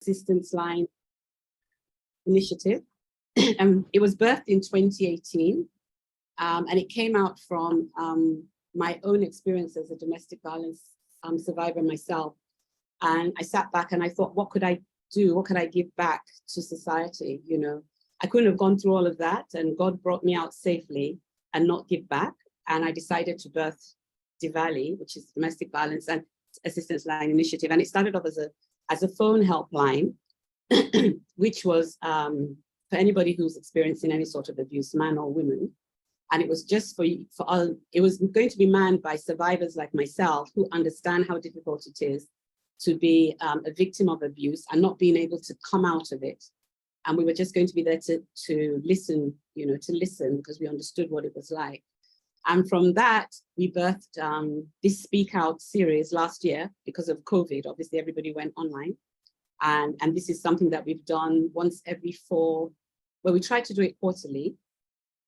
Assistance Line initiative. It was birthed in 2018, and it came out from my own experience as a domestic violence survivor myself. And I sat back and I thought, what could I do? What could I give back to society? You know, I couldn't have gone through all of that, and God brought me out safely and not give back. And I decided to birth DVALI, which is Domestic Violence and Assistance Line Initiative. And it started off as a phone helpline, which was for anybody who's experiencing any sort of abuse, man or woman. And it was just it was going to be manned by survivors like myself who understand how difficult it is to be a victim of abuse and not being able to come out of it. And we were just going to be there to listen, you know, to listen, because we understood what it was like. And from that, we birthed this Speak Out series last year because of COVID. Obviously, everybody went online. And this is something that we've done once every we try to do it quarterly.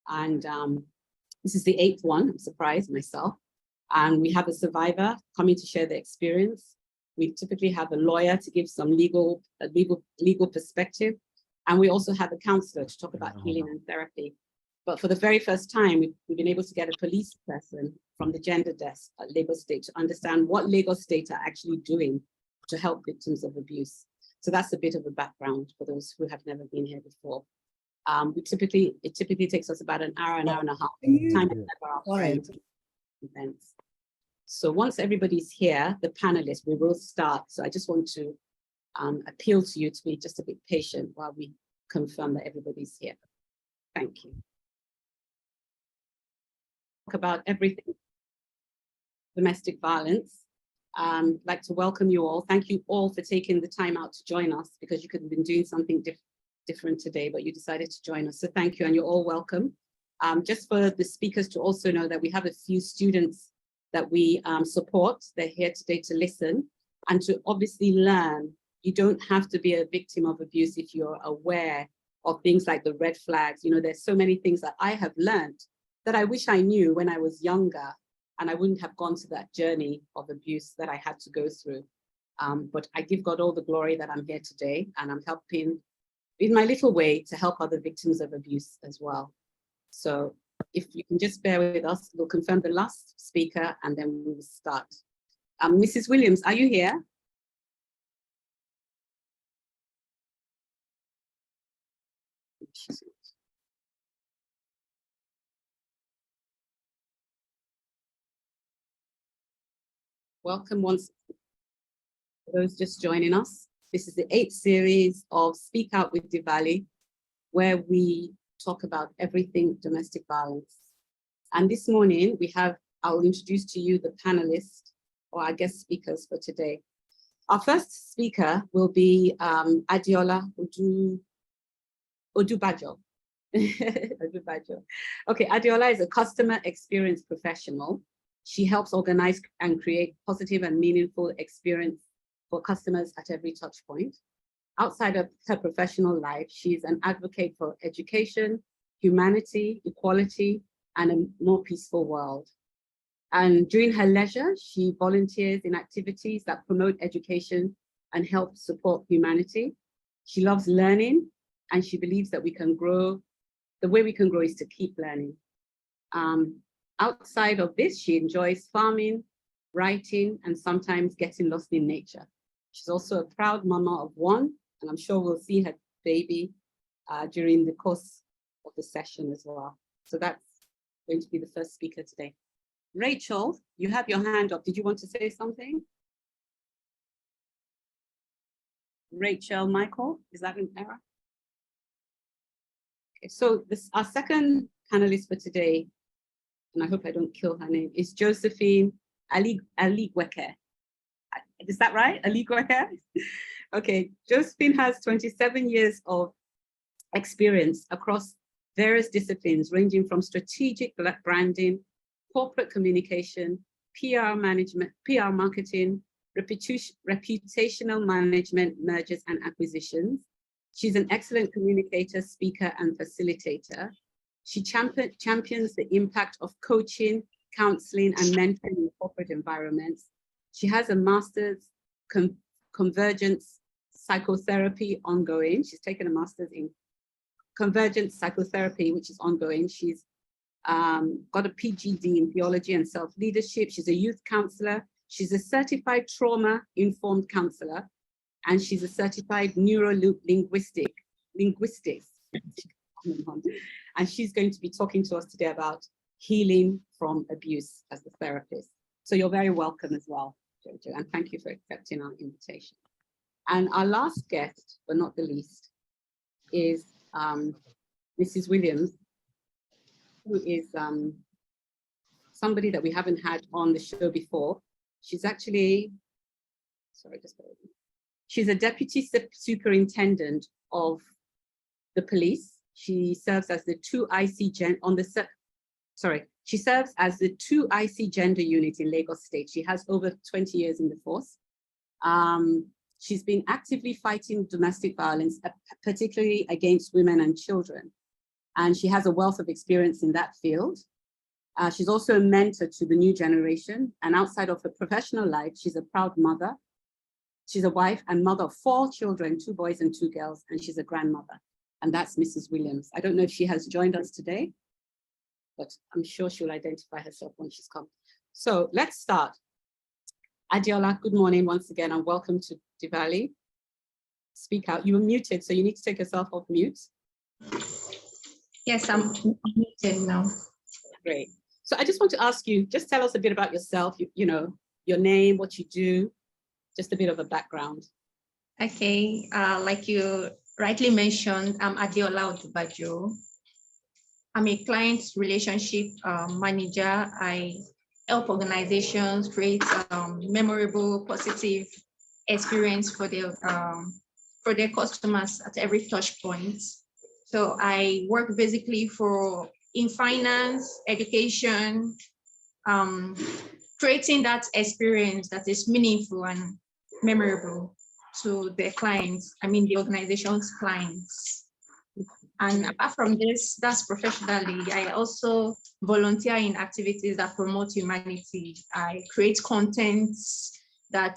And this is the 8th one. I'm surprised myself. And we have a survivor coming to share their experience. We typically have a lawyer to give some legal perspective. And we also have a counselor to talk about healing and therapy. But for the very first time, we've been able to get a police person from the gender desk at Lagos State to understand what Lagos State are actually doing to help victims of abuse. So that's a bit of a background for those who have never been here before. It typically takes us about an hour and a half. Time is never our friend. Events. So once everybody's here, the panelists, we will start. So I just want to appeal to you to be just a bit patient while we confirm that everybody's here. Thank you. Talk about everything domestic violence. I'd like to welcome you all. Thank you all for taking the time out to join us, because you could have been doing something different today, but you decided to join us. So thank you, and you're all welcome. Just for the speakers to also know that we have a few students that we support. They're here today to listen and to obviously learn. You don't have to be a victim of abuse if you're aware of things like the red flags. You know, there's so many things that I have learned that I wish I knew when I was younger, and I wouldn't have gone to that journey of abuse that I had to go through. But I give God all the glory that I'm here today, and I'm helping in my little way to help other victims of abuse as well. So if you can just bear with us, we'll confirm the last speaker and then we will start. Mrs. Williams, are you here? Welcome once for those just joining us. This is the 8th series of Speak Out with DVALI, where we talk about everything domestic violence. And this morning I'll introduce to you the panelists or our guest speakers for today. Our first speaker will be Adiola Odubajo. Odubajo. Okay, Adiola is a customer experience professional. She helps organize and create positive and meaningful experience for customers at every touch point. Outside of her professional life, she's an advocate for education, humanity, equality, and a more peaceful world. And during her leisure, she volunteers in activities that promote education and help support humanity. She loves learning, and she believes that we can grow. The way we can grow is to keep learning. Outside of this, she enjoys farming, writing, and sometimes getting lost in nature. She's also a proud mama of one, and I'm sure we'll see her baby during the course of the session as well. So that's going to be the first speaker today. Rachel, you have your hand up. Did you want to say something? Rachel Michael, is that an error? Okay, so our second panelist for today, and I hope I don't kill her name, is Josephine Aligweke. Is that right? Aligweke? Okay, Josephine has 27 years of experience across various disciplines, ranging from strategic branding, corporate communication, PR management, PR marketing, reputational management, mergers and acquisitions. She's an excellent communicator, speaker, and facilitator. She champions the impact of coaching, counseling, and mentoring in corporate environments. She has a master's convergence psychotherapy ongoing. She's taken a master's in convergent psychotherapy, which is ongoing. She's got a PGD in theology and self-leadership. She's a youth counselor. She's a certified trauma-informed counselor, and she's a certified neuro-linguistics. And she's going to be talking to us today about healing from abuse as a therapist. So you're very welcome as well, Jojo, and thank you for accepting our invitation. And our last guest, but not the least, is Mrs. Williams, who is somebody that we haven't had on the show before. She's actually, she's a deputy superintendent of the police. She serves as the 2IC she serves as the 2IC gender unit in Lagos State. She has over 20 years in the force. She's been actively fighting domestic violence, particularly against women and children. And she has a wealth of experience in that field. She's also a mentor to the new generation. And outside of her professional life, she's a proud mother. She's a wife and mother of 4 children, 2 boys and 2 girls, and she's a grandmother. And that's Mrs. Williams. I don't know if she has joined us today, but I'm sure she'll identify herself when she's come. So let's start. Adiola, good morning once again, and welcome to Diwali. Speak out. You were muted, so you need to take yourself off mute. Yes, I'm muted now. Great. So I just want to ask you, just tell us a bit about yourself, you know, your name, what you do, just a bit of a background. Okay, like you rightly mentioned, I'm Adiola Odubajo. I'm a client relationship manager. I help organizations create memorable, positive experience for their customers at every touch point. So I work basically in finance, education, creating that experience that is meaningful and memorable to their clients, the organization's clients. And apart from this, that's professionally. I also volunteer in activities that promote humanity. I create content that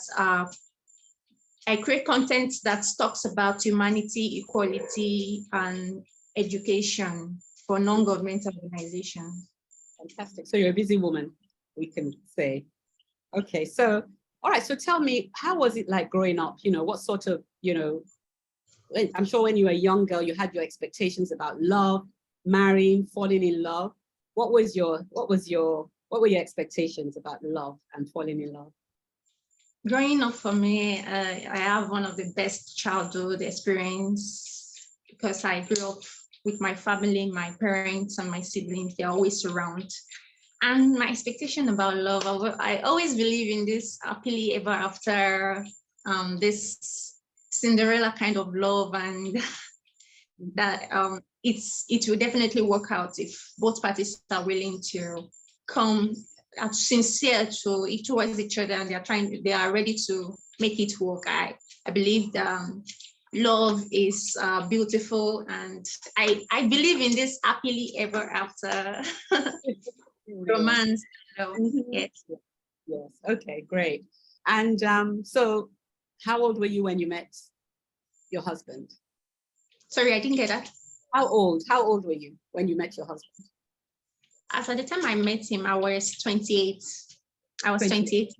talks about humanity, equality, and education for non-governmental organizations. Fantastic. So you're a busy woman, we can say. Okay, so, all right, so tell me, how was it like growing up? You know, what sort of, I'm sure when you were a young girl, you had your expectations about love, marrying, falling in love. What were your expectations about love and falling in love? Growing up for me, I have one of the best childhood experience because I grew up with my family, my parents and my siblings. They're always around. And my expectation about love, I always believe in this happily ever after, this Cinderella kind of love, and that it will definitely work out if both parties are willing to come sincere towards each other, and they are ready to make it work. I believe that love is beautiful, and I believe in this happily ever after romance. So, yes. Yes. Okay, great. And so how old were you when you met your husband? Sorry, I didn't get that. How old were you when you met your husband? As at the time I met him, I was 28. I was 28.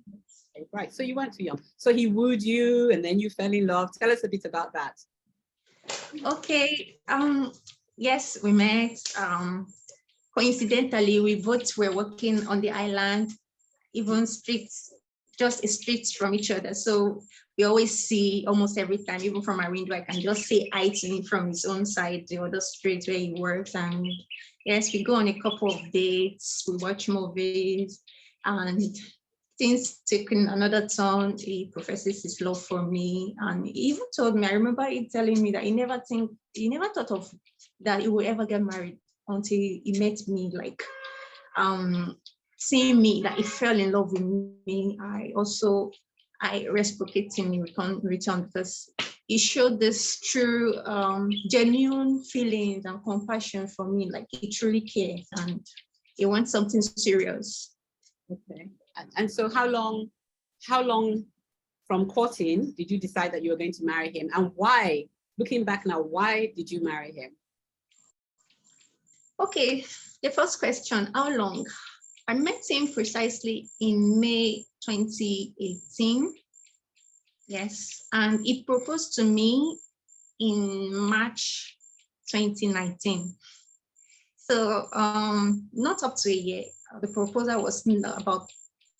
Okay, right, so you weren't too young. So he wooed you and then you fell in love. Tell us a bit about that. Okay. Yes, we met. Coincidentally, we both were working on the island, even just a street from each other. So we always see almost every time, even from my window, I can just say hi to him from his own side, the other street where he works. And yes, we go on a couple of dates, we watch movies, and things taking another turn. He professes his love for me, and he even told me, I remember he telling me that he never thought of that he would ever get married until he met me, like seeing me, that he fell in love with me. I reciprocate him in return because he showed this true, genuine feelings and compassion for me, like he truly cares and he wants something serious. Okay. And so how long from courting did you decide that you were going to marry him, and why? Looking back now, why did you marry him? Okay, the first question, how long? I met him precisely in May 2018. Yes, and he proposed to me in March 2019. So not up to a year. The proposal was about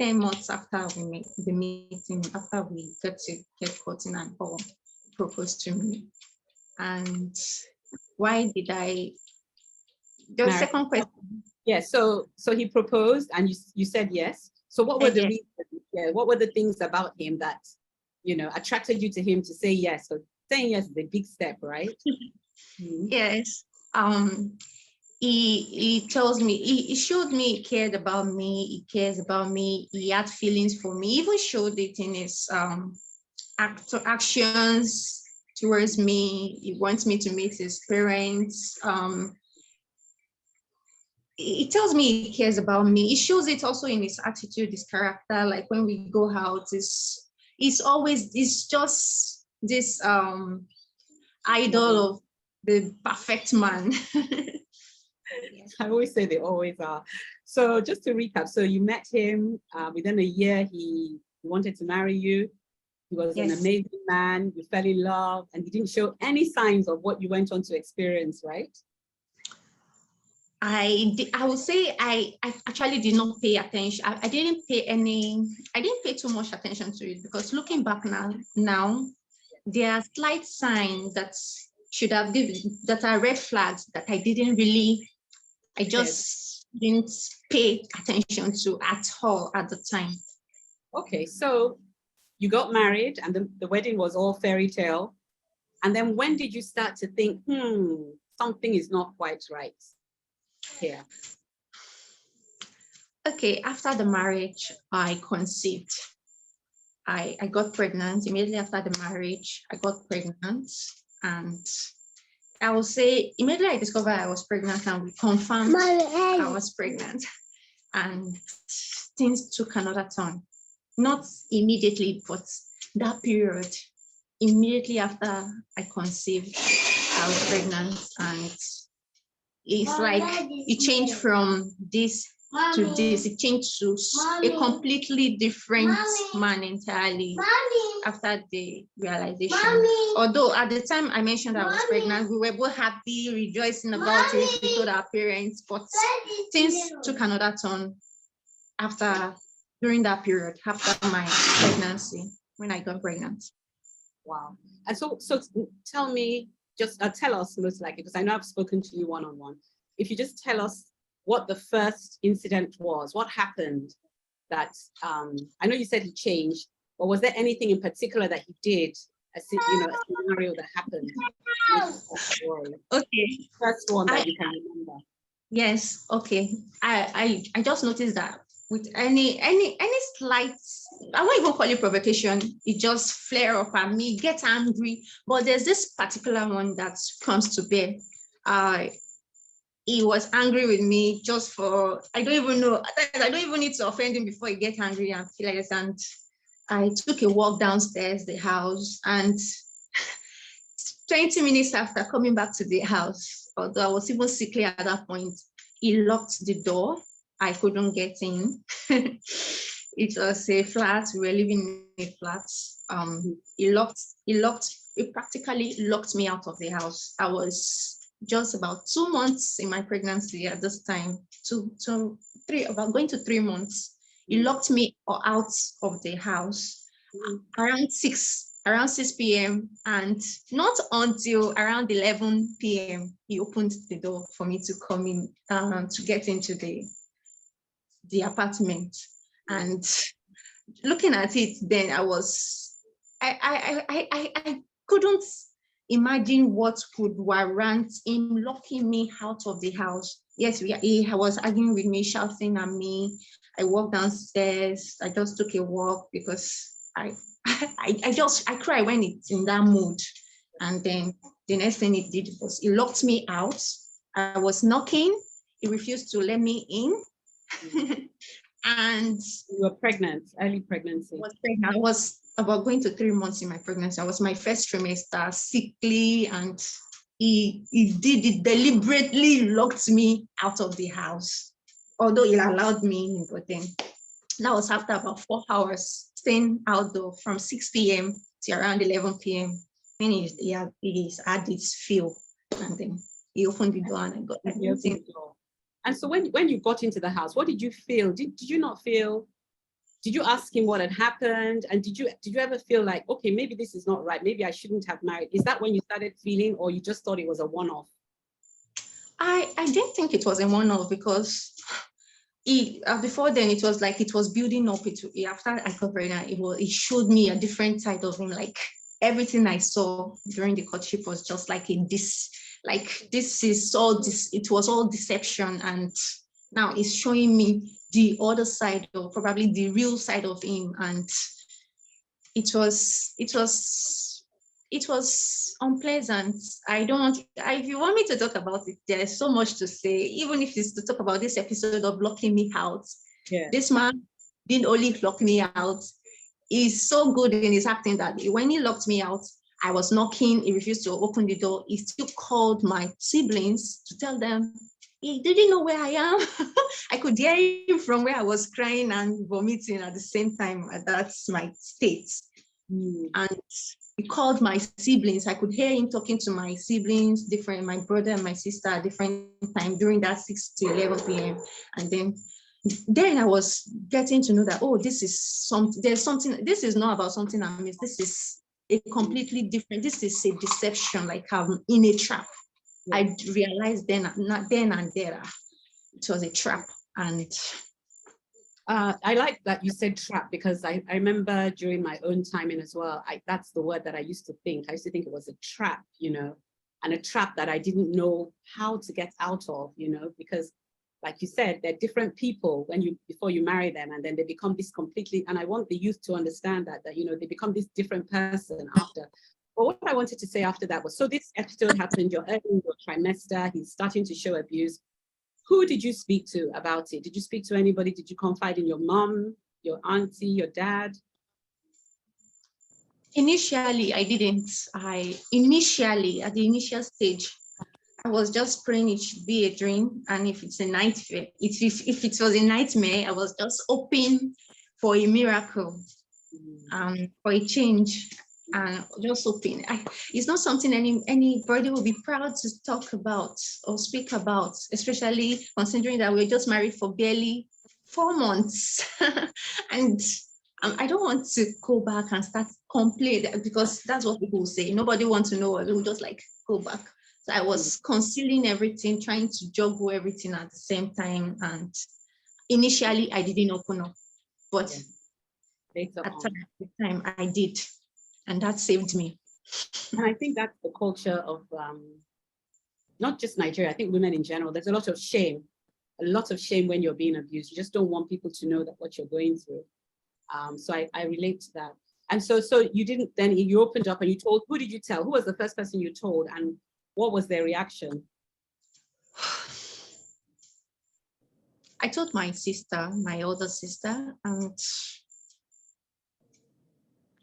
10 months after we made the meeting, after we got to get courting and all, proposed to me. And why did I? The second question. Yeah, so he proposed and you said yes. So what were the reasons? Yeah, what were the things about him that, you know, attracted you to him to say yes? So saying yes is a big step, right? Yes. He tells me, he showed me he cared about me, he cares about me, he had feelings for me, he even showed it in his actions towards me. He wants me to meet his parents. He tells me he cares about me. He shows it also in his attitude, his character. Like when we go out, it's just this idol of the perfect man. I always say they always are. So just to recap, so you met him within a year, he wanted to marry you. He was an amazing man, you fell in love, and he didn't show any signs of what you went on to experience, right? I would say I actually did not pay attention. I didn't pay too much attention to it, because looking back now there are slight signs that should have given, that are red flags that I just didn't pay attention to at all at the time. Okay, so you got married and the wedding was all fairy tale. And then when did you start to think, something is not quite right here? Okay, after the marriage, I conceived. I got pregnant. Immediately after the marriage, I got pregnant. And I will say, immediately I discovered I was pregnant and we confirmed I was pregnant. And things took another turn. Not immediately, but that period, immediately after I conceived, I was pregnant. And it's like it changed from this to this. It changed to a completely different man entirely after the realization. Although at the time I mentioned I was pregnant, we were both happy, rejoicing about it. We told our parents, but things took another turn during that period, after my pregnancy, when I got pregnant. Wow. And so tell me, just tell us most likely, because I know I've spoken to you one-on-one. If you just tell us what the first incident was, what happened that, I know you said he changed, but was there anything in particular that he did, a scenario that happened? Okay. First one that you can remember. Yes, okay. I just noticed that with any slight, I won't even call it provocation, it just flare up at me, get angry. But there's this particular one that comes to bear. He was angry with me just for, I don't even know, I don't even need to offend him before he gets angry and furious. And I took a walk downstairs the house, and 20 minutes after coming back to the house, although I was even sickly at that point, he locked the door. I couldn't get in. It was a flat. We were living in a flat. He practically locked me out of the house. I was just about 2 months in my pregnancy at this time, about going to 3 months. He locked me out of the house around 6 p.m. and not until around 11 p.m. he opened the door for me to come in, to get into the apartment. And looking at it, then I couldn't imagine what could warrant him locking me out of the house. Yes, he was arguing with me, shouting at me. I walked downstairs. I just took a walk because I cry when it's in that mood. And then the next thing he did was he locked me out. I was knocking. He refused to let me in. And you were pregnant, early pregnancy. I was about going to 3 months in my pregnancy. I was my first trimester, sickly, and he deliberately locked me out of the house, although he allowed me in, but then that was after about 4 hours staying outdoor from 6 p.m. to around 11 p.m. Then he had his feel, and then he opened the door and I got everything. And so when you got into the house, what did you feel? Did you not feel? Did you ask him what had happened? And did you ever feel like, okay, maybe this is not right, maybe I shouldn't have married? Is that when you started feeling, or you just thought it was a one-off? I didn't think it was a one-off, because before then it was like it was building up. After I got pregnant, it showed me a different side of him. Like everything I saw during the courtship was just like it was all deception, and now it's showing me the other side, or probably the real side of him, and it was unpleasant. If you want me to talk about it, there's so much to say, even if it's to talk about this episode of locking me out. Yeah. This man didn't only lock me out, he's so good in his acting that when he locked me out, I was knocking, he refused to open the door. He still called my siblings to tell them he didn't know where I am. I could hear him from where I was crying and vomiting at the same time. That's my state. And he called my siblings. I could hear him talking to my siblings, my brother and my sister at different time during that 6 to 11 p.m. And then I was getting to know that, oh, this is something, this is not about something I missed. This is a completely different, this is a deception, like I'm in a trap. Yeah. I realized then and there, it was a trap. And I like that you said trap, because I remember during my own timing as well, that's the word that I used to think. I used to think it was a trap, and a trap that I didn't know how to get out of, because like you said, they're different people before you marry them, and then they become this completely, and I want the youth to understand that they become this different person after. But what I wanted to say after that was, so this episode happened, you're early in your trimester, he's starting to show abuse. Who did you speak to about it? Did you speak to anybody? Did you confide in your mom, your auntie, your dad? Initially, I didn't. Initially, at the initial stage, I was just praying it should be a dream. And if it's a nightmare, if it was a nightmare, I was just hoping for a miracle, for a change. And just hoping. It's not something anybody will be proud to talk about or speak about, especially considering that we're just married for barely 4 months. And I don't want to go back and start complaining, because that's what people will say. Nobody wants to know, we'll just like go back. So I was concealing everything, trying to juggle everything at the same time. And initially I didn't open up, but at the time I did. And that saved me. And I think that's the culture of not just Nigeria, I think women in general. There's a lot of shame when you're being abused. You just don't want people to know that what you're going through. So I relate to that. And so you didn't, then you opened up and you told, who did you tell? Who was the first person you told, and what was their reaction? I told my sister, my older sister, and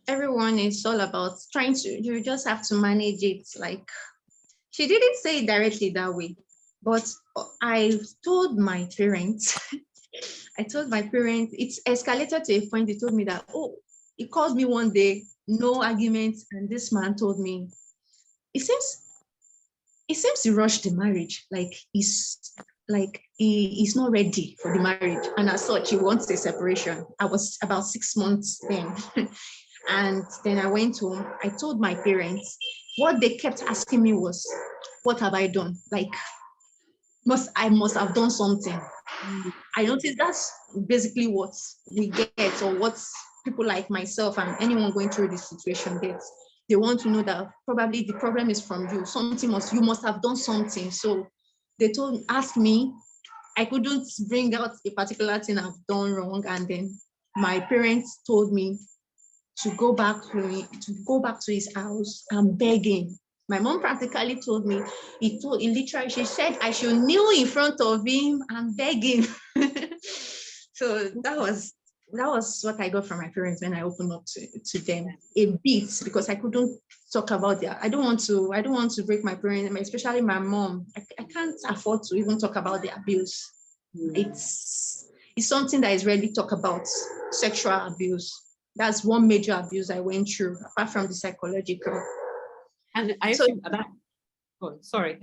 everyone is all about you just have to manage it. Like, she didn't say it directly that way, but I told my parents, it's escalated to a point. They told me that, oh, he called me one day, no arguments, and this man told me, it seems he rushed the marriage, like he's not ready for the marriage, and as such, he wants a separation. I was about 6 months then. And then I went home. I told my parents. What they kept asking me was, what have I done? Like, I must have done something. I noticed that's basically what we get, or what people like myself and anyone going through this situation gets. They want to know that probably the problem is from you. You must have done something. So they asked me. I couldn't bring out a particular thing I've done wrong. And then my parents told me to go back to his house and beg him. My mom practically told me, she said I should kneel in front of him and beg him. So that was that was what I got from my parents when I opened up to them a bit, because I couldn't talk about that. I don't want to break my parents, especially my mom. I can't afford to even talk about the abuse. It's something that is rarely talked about, sexual abuse. That's one major abuse I went through, apart from the psychological. And I So, assume that, oh, sorry.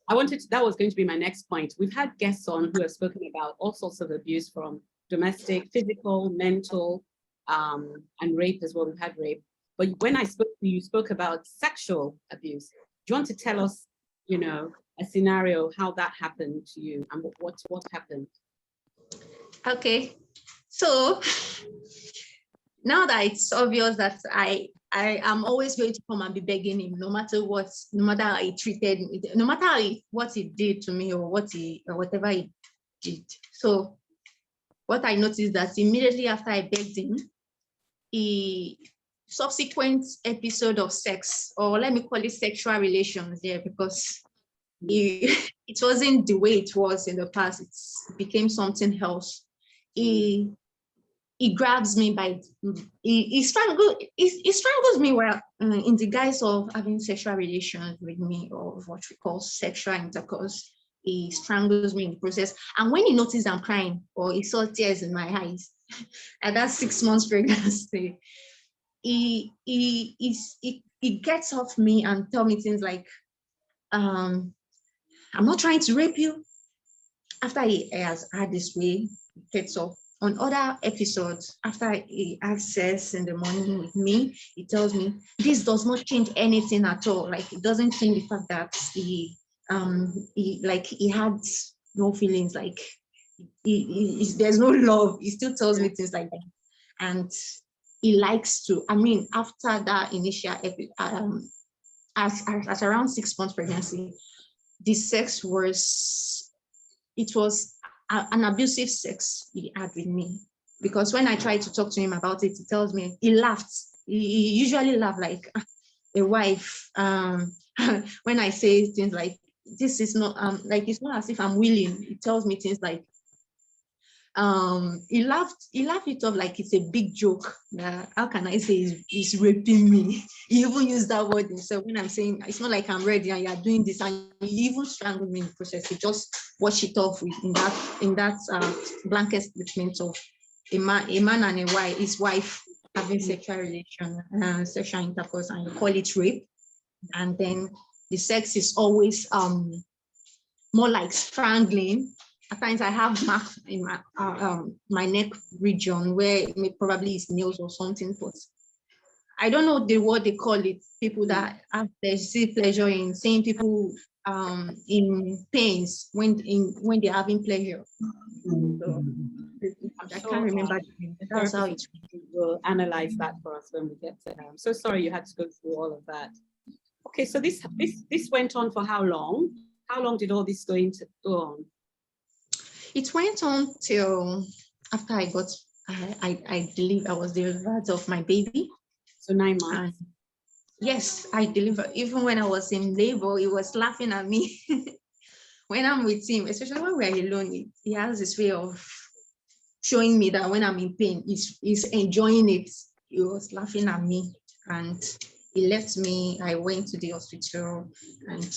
That was going to be my next point. We've had guests on who have spoken about all sorts of abuse, from domestic, physical, mental, and rape as well. We've had rape. But when I spoke to you, you spoke about sexual abuse. Do you want to tell us, you know, a scenario, how that happened to you and what happened? Okay. So now that it's obvious that I am always going to come and be begging him, no matter what, no matter how he treated me, no matter what he did to me or whatever he did. So what I noticed that immediately after I begged him, subsequent episode of sex, or let me call it sexual relations there, because it wasn't the way it was in the past. It became something else. He grabs me by, he strangles me while in the guise of having sexual relations with me, or what we call sexual intercourse. He strangles me in the process. And when he noticed I'm crying, or he saw tears in my eyes, at that 6 months pregnancy, he gets off me and tell me things like, I'm not trying to rape you. After he has had this way, he gets off. On other episodes, after he has sex in the morning with me, he tells me this does not change anything at all. Like, it doesn't change the fact that he had no feelings, like there's no love. He still tells me things like that. And he likes to, after that initial at around 6 months pregnancy, the sex was an abusive sex he had with me. Because when I tried to talk to him about it, he tells me, he laughed. He usually laughed like a wife. When I say things like, this is not, like, it's not as if I'm willing. He tells me things like, he laughed it off like it's a big joke. How can I say he's raping me? He even used that word himself when I'm saying it's not like I'm ready and you're doing this, and he even strangled me in the process. He just washed it off in that blanket statement of a man and a wife, his wife having sexual relation, sexual intercourse, and you call it rape. And then the sex is always more like strangling. At times I have marks in my neck region where it may probably is nails or something, but I don't know what they call it. People that have pleasure in seeing people in pains when they're having pleasure. So, I can't remember. That's how it will analyze that for us when we get to I'm so sorry you had to go through all of that. Okay, so this went on for how long? How long did all this go on? It went on till after I believe I was delivered of my baby. So 9 months. And yes, I delivered. Even when I was in labor, he was laughing at me. When I'm with him, especially when we're alone, he has this way of showing me that when I'm in pain, he's enjoying it. He was laughing at me, and he left me. I went to the hospital and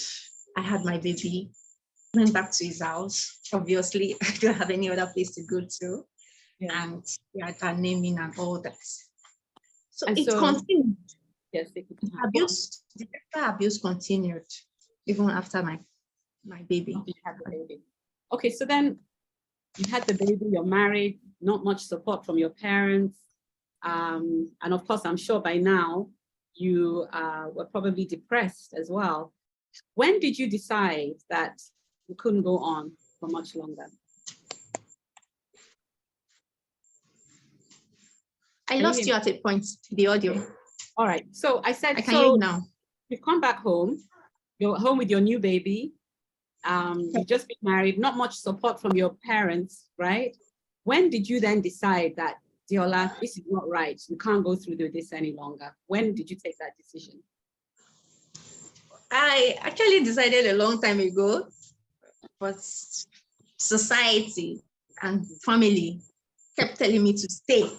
I had my baby. Went back to his house. Obviously, I don't have any other place to go to. Yeah. And he had her naming and all that. So it continued. Yes, the sexual abuse continued even after my baby. You had the baby. Okay, so then you had the baby, you're married, not much support from your parents. And of course, I'm sure by now you were probably depressed as well. When did you decide that you couldn't go on for much longer? I lost you at a point, the audio. All right, so I said, I can hear you now. You've come back home, you're home with your new baby, you've just been married, not much support from your parents, right? When did you then decide that, Deola, this is not right, you can't go through this any longer? When did you take that decision? I actually decided a long time ago, but society and family kept telling me to stay.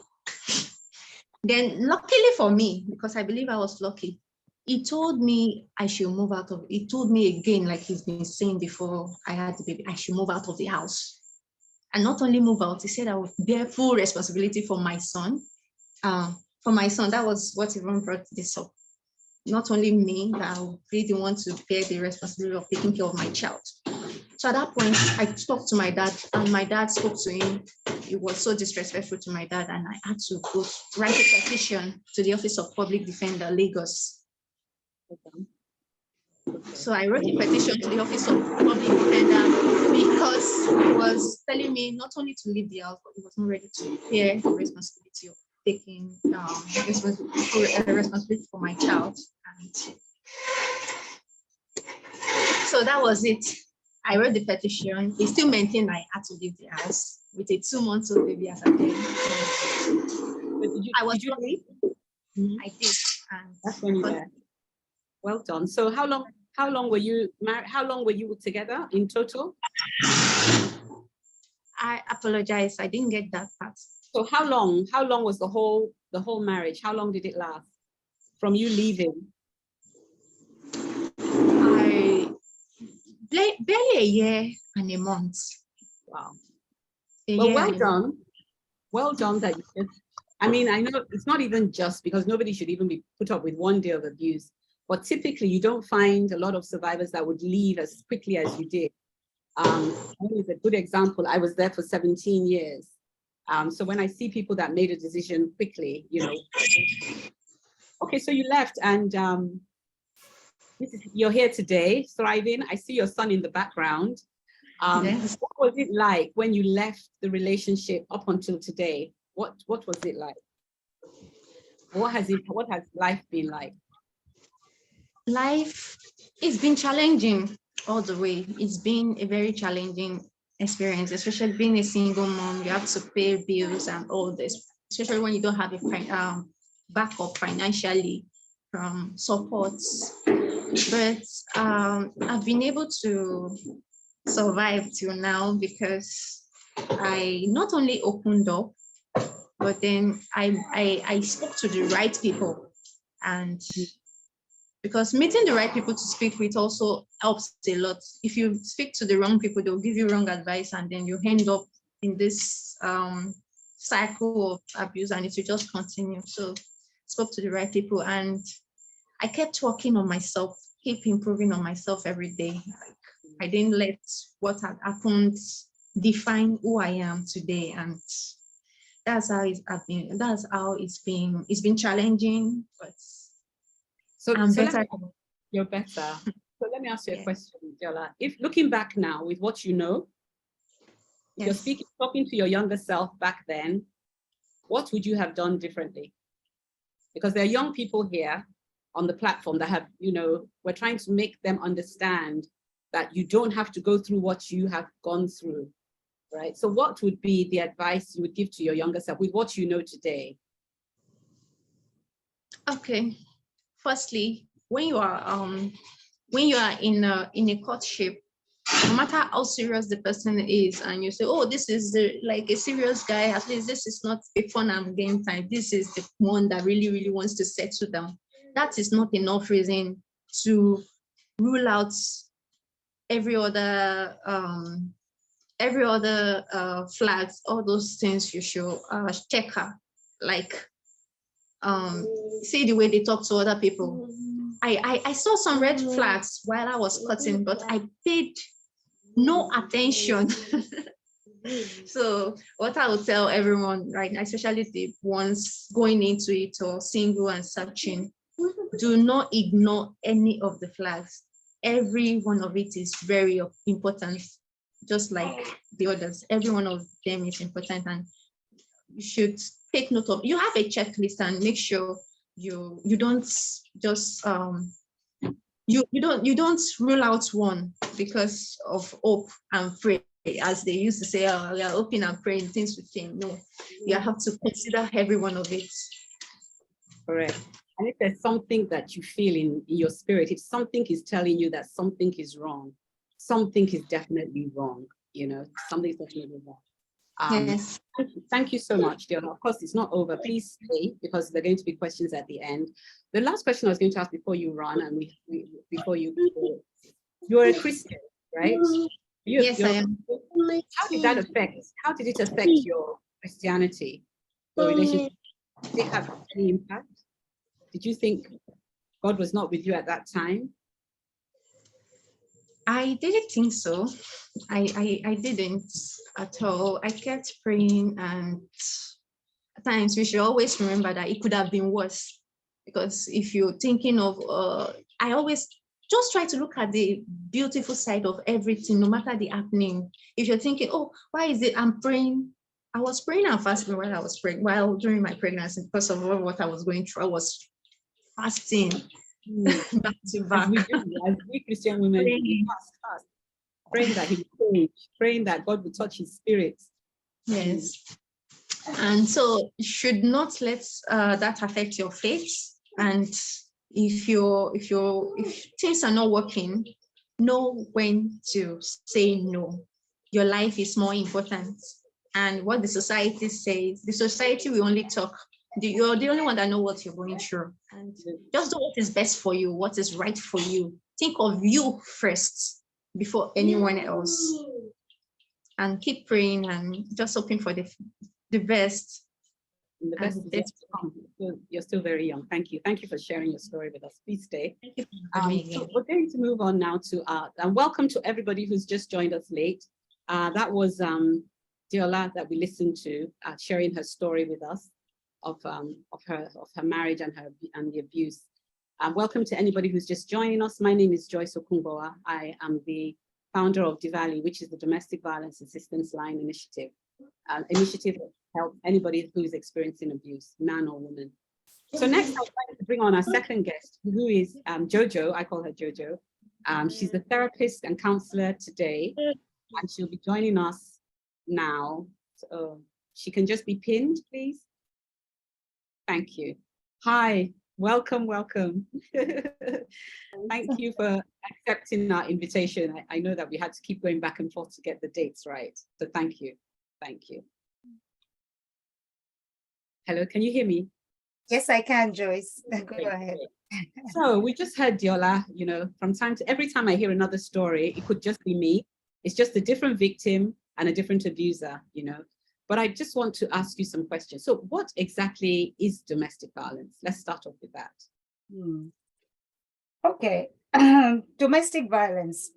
Then luckily for me, because I believe I was lucky, he told me I should move out of, he told me again, like he's been saying before I had the baby, I should move out of the house. And not only move out, he said I would bear full responsibility for my son. That was what even brought this up. Not only me, that I would be the one to bear the responsibility of taking care of my child. So at that point, I talked to my dad, and my dad spoke to him. It was so disrespectful to my dad, and I had to go write a petition to the Office of Public Defender, Lagos. Okay. So I wrote a petition to the Office of Public Defender because he was telling me not only to leave the house, but he was not ready to bear the responsibility of taking responsibility for my child. And so that was it. I wrote the petition. He still maintained I had to leave the house with a 2-month-old baby as a baby. I was lucky. I did. And that's when you were. Well done. So how long were you married? How long were you together in total? I apologize. I didn't get that part. So how long was the whole marriage? How long did it last from you leaving? Barely a year and a month. Wow. Well, well done. Well done that you just, I mean, I know it's not even just because nobody should even be put up with 1 day of abuse, but typically you don't find a lot of survivors that would leave as quickly as you did. It's a good example. I was there for 17 years. So when I see people that made a decision quickly, you know, okay, so you left and you're here today, thriving. I see your son in the background. Yes. What was it like when you left the relationship up until today? What was it like? What has life been like? Life, it's been challenging all the way. It's been a very challenging experience, especially being a single mom. You have to pay bills and all this, especially when you don't have a backup financially from supports. But I've been able to survive till now because I not only opened up, but then I spoke to the right people. And because meeting the right people to speak with also helps a lot. If you speak to the wrong people, they'll give you wrong advice, and then you end up in this cycle of abuse, and it will just continue. So spoke to the right people, and I kept working on myself, keep improving on myself every day. Like, I didn't let what had happened define who I am today, and that's how it's been challenging, but I'm better. You're better. So let me ask you a question, Jola. If looking back now with what you know, if you're talking to your younger self back then, what would you have done differently? Because there are young people here on the platform that have, you know, we're trying to make them understand that you don't have to go through what you have gone through, right? So what would be the advice you would give to your younger self with what you know today? Okay. Firstly, when you are in a courtship, no matter how serious the person is, and you say, oh, this is like a serious guy, at least this is not a fun and game time, this is the one that really, really wants to settle down. That is not enough reason to rule out every other flags, all those things you should check out. Like see the way they talk to other people. I saw some red flags while I was cutting, but I paid no attention. So what I would tell everyone right now, especially the ones going into it or single and searching, do not ignore any of the flags. Every one of it is very important, just like the others. Every one of them is important, and you should take note of. You have a checklist and make sure you don't just you don't rule out one because of hope and pray, as they used to say, oh, we are hoping and praying things will change. No, you have to consider every one of it. Correct. And if there's something that you feel in your spirit, if something is telling you that something is wrong, something is definitely wrong, you know, something's definitely wrong. Yes. Thank you so much, Dion. Of course, it's not over. Please stay because there are going to be questions at the end. The last question I was going to ask before you run and before you go, you're a Christian, right? Yes, I am. How did that affect? How did it affect your Christianity, your relationship? Did it have any impact? Did you think God was not with you at that time? I didn't think so. I didn't at all. I kept praying, and at times we should always remember that it could have been worse. Because if you're thinking of, I always just try to look at the beautiful side of everything, no matter the happening. If you're thinking, oh, why is it I'm praying? I was praying and fasting while I was praying, while during my pregnancy, because of what I was going through. I was fasting back to back. As we Christian women, we fast, praying that he would change, praying that God would touch his spirit. Yes. And so you should not let that affect your faith. And if things are not working, know when to say no. Your life is more important. And what the society says, the society will only talk. You're the only one that knows what you're going through. And just do what is best for you, what is right for you. Think of you first before anyone else. And keep praying and just hoping for the best. And the best is yet to come. You're still very young. Thank you. Thank you for sharing your story with us. Please stay. Thank you for having me. So we're going to move on now to and welcome to everybody who's just joined us late. That was Diola that we listened to sharing her story with us of her marriage and the abuse. Welcome to anybody who's just joining us. My name is Joyce Okungboa. I am the founder of DVALI, which is the Domestic Violence Assistance Line Initiative. Initiative to help anybody who is experiencing abuse, man or woman. So next, I'd like to bring on our second guest, who is Jojo. I call her Jojo. She's a therapist and counselor today, and she'll be joining us now. So she can just be pinned, please. Thank you. Hi, welcome. Thank you for accepting our invitation. I know that we had to keep going back and forth to get the dates right. So thank you. Thank you. Hello, can you hear me? Yes, I can, Joyce. Go ahead. So we just heard Diola, you know, every time I hear another story, it could just be me. It's just a different victim and a different abuser, you know. But I just want to ask you some questions. So what exactly is domestic violence? Let's start off with that. Okay. Domestic violence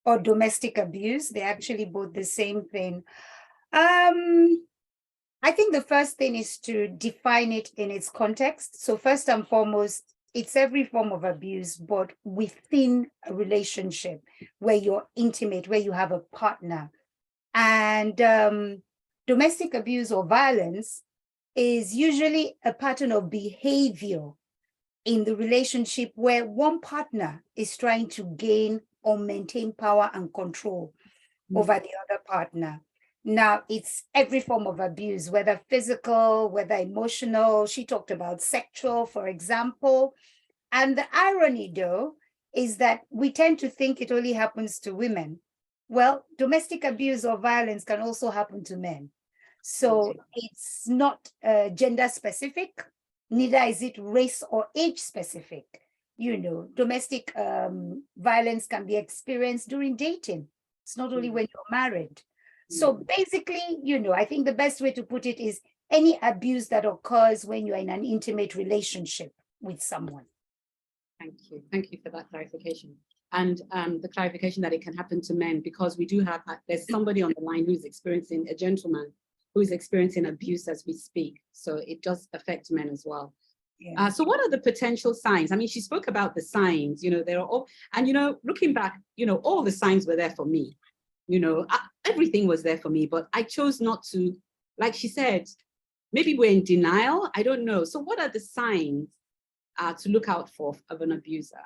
or domestic abuse, they're actually both the same thing. I think the first thing is to define it in its context. So first and foremost, it's every form of abuse, but within a relationship where you're intimate, where you have a partner. And domestic abuse or violence is usually a pattern of behavior in the relationship where one partner is trying to gain or maintain power and control over the other partner. Now, it's every form of abuse, whether physical, whether emotional. She talked about sexual, for example. And the irony, though, is that we tend to think it only happens to women. Well, domestic abuse or violence can also happen to men. So it's not gender specific, neither is it race or age specific. You know, domestic violence can be experienced during dating. It's not only when you're married. So basically, you know, I think the best way to put it is any abuse that occurs when you're in an intimate relationship with someone. Thank you. Thank you for that clarification. And the clarification that it can happen to men, because we do have, there's somebody on the line who's experiencing, a gentleman who is experiencing abuse as we speak. So it does affect men as well. Yeah. So what are the potential signs? I mean, she spoke about the signs, you know, there are all, and, you know, looking back, you know, all the signs were there for me. You know, everything was there for me, but I chose not to, like she said, maybe we're in denial. I don't know. So what are the signs to look out for of an abuser?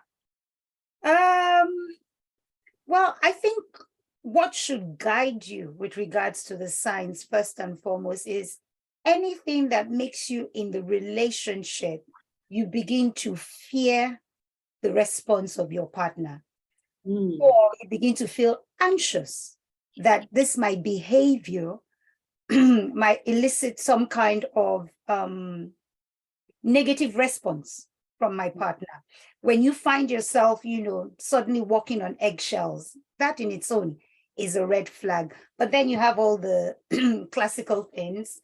Well, I think what should guide you with regards to the signs, first and foremost, is anything that makes you in the relationship, you begin to fear the response of your partner. Or you begin to feel anxious that this my behavior might elicit some kind of negative response from my partner. When you find yourself, suddenly walking on eggshells, that in its own is a red flag. But then you have all the classical things,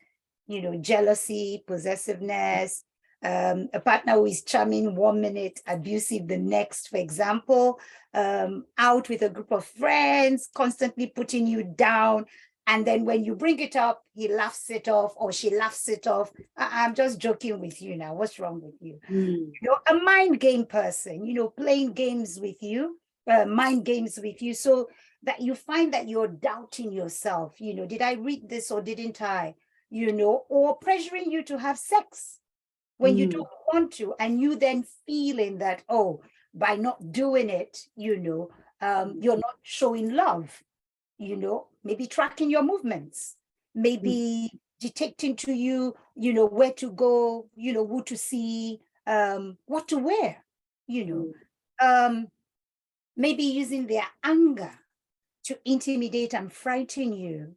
jealousy, possessiveness, a partner who is charming 1 minute, abusive the next, for example, out with a group of friends, constantly putting you down. And then when you bring it up, he laughs it off or she laughs it off. I'm just joking with you now. What's wrong with you? A mind game person, playing games with you, mind games with you. So that you find that you're doubting yourself. Did I read this or didn't I? Or pressuring you to have sex when you don't want to. And you then feeling that, oh, by not doing it, you're not showing love. Maybe tracking your movements, maybe dictating to you, where to go, who to see, what to wear, maybe using their anger to intimidate and frighten you,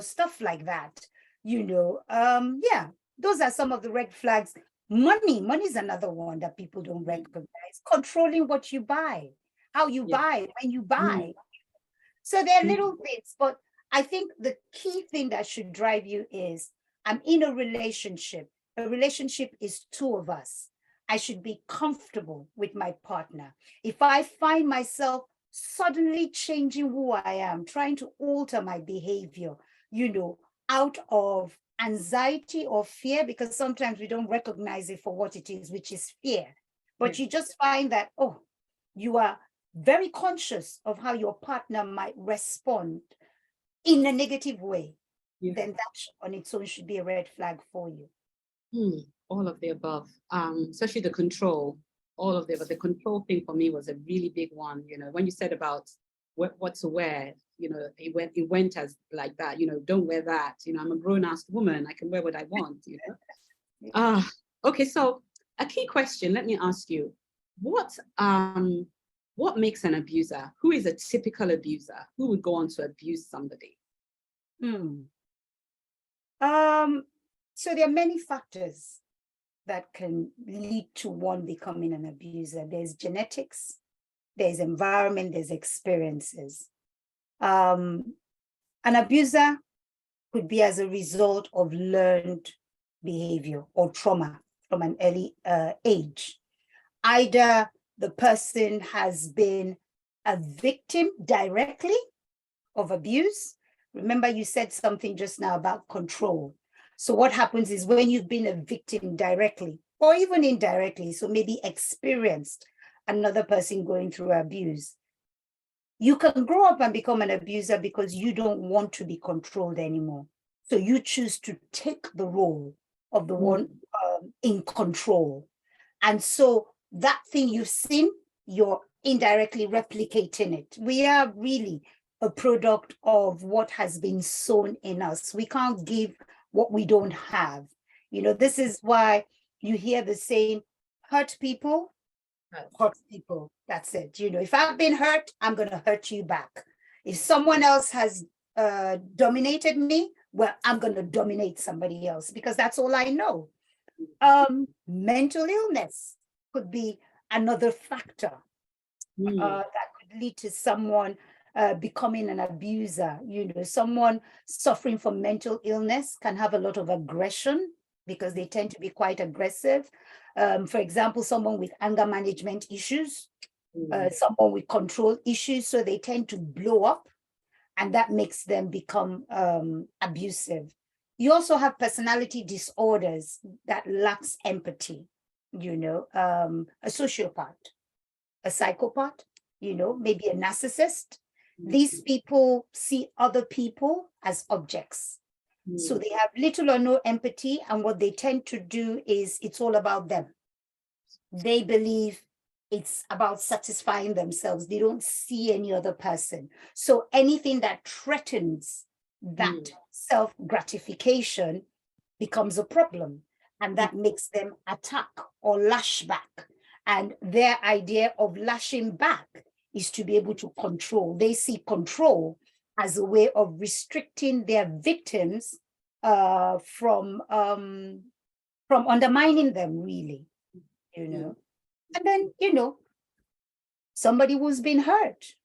stuff like that, yeah, those are some of the red flags. Money is another one that people don't recognize. Controlling what you buy, how you buy, when you buy. So there are little things, but I think the key thing that should drive you is, I'm in a relationship. A relationship is two of us. I should be comfortable with my partner. If I find myself suddenly changing who I am, trying to alter my behavior, out of anxiety or fear, because sometimes we don't recognize it for what it is, which is fear. But you just find that, oh, you are very conscious of how your partner might respond in a negative way, then that on its own should be a red flag for you. All of the above, especially the control, all of the above. The control thing for me was a really big one. When you said about what to wear, it went as like that, don't wear that. I'm a grown-ass woman, I can wear what I want, Okay, so a key question, let me ask you, what makes an abuser? Who is a typical abuser? Who would go on to abuse somebody? So there are many factors that can lead to one becoming an abuser. There's genetics, there's environment, there's experiences. An abuser could be as a result of learned behavior or trauma from an early age. Either the person has been a victim directly of abuse. Remember, you said something just now about control. So what happens is when you've been a victim directly or even indirectly, so maybe experienced another person going through abuse, you can grow up and become an abuser because you don't want to be controlled anymore. So you choose to take the role of the one in control. And so that thing you've seen, you're indirectly replicating it. We are really a product of what has been sown in us. We can't give what we don't have. This is why you hear the saying, hurt people, hurt people. That's it. If I've been hurt, I'm going to hurt you back. If someone else has dominated me, well, I'm going to dominate somebody else because that's all I know. Mental illness could be another factor that could lead to someone becoming an abuser. Someone suffering from mental illness can have a lot of aggression because they tend to be quite aggressive. For example, someone with anger management issues, someone with control issues, so they tend to blow up, and that makes them become abusive. You also have personality disorders that lacks empathy, a sociopath, a psychopath, maybe a narcissist. These people see other people as objects. So they have little or no empathy, and what they tend to do is it's all about them. They believe it's about satisfying themselves. They don't see any other person. So anything that threatens that self-gratification becomes a problem, and that makes them attack or lash back. And their idea of lashing back is to be able to control. They see control as a way of restricting their victims from undermining them, really, you know. And then, you know, somebody who's been hurt.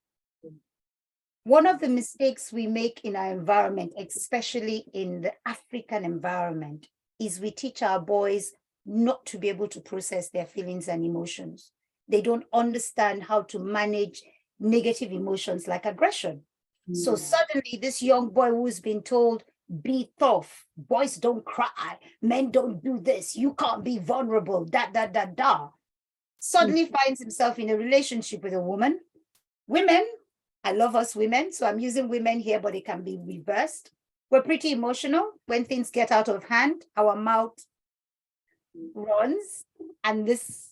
One of the mistakes we make in our environment, especially in the African environment, is we teach our boys not to be able to process their feelings and emotions. They don't understand how to manage negative emotions like aggression. So suddenly this young boy who's been told, be tough, boys don't cry, men don't do this, you can't be vulnerable, suddenly finds himself in a relationship with a woman. Women, I love us women, so I'm using women here, but it can be reversed. We're pretty emotional. When things get out of hand, our mouth runs, and this,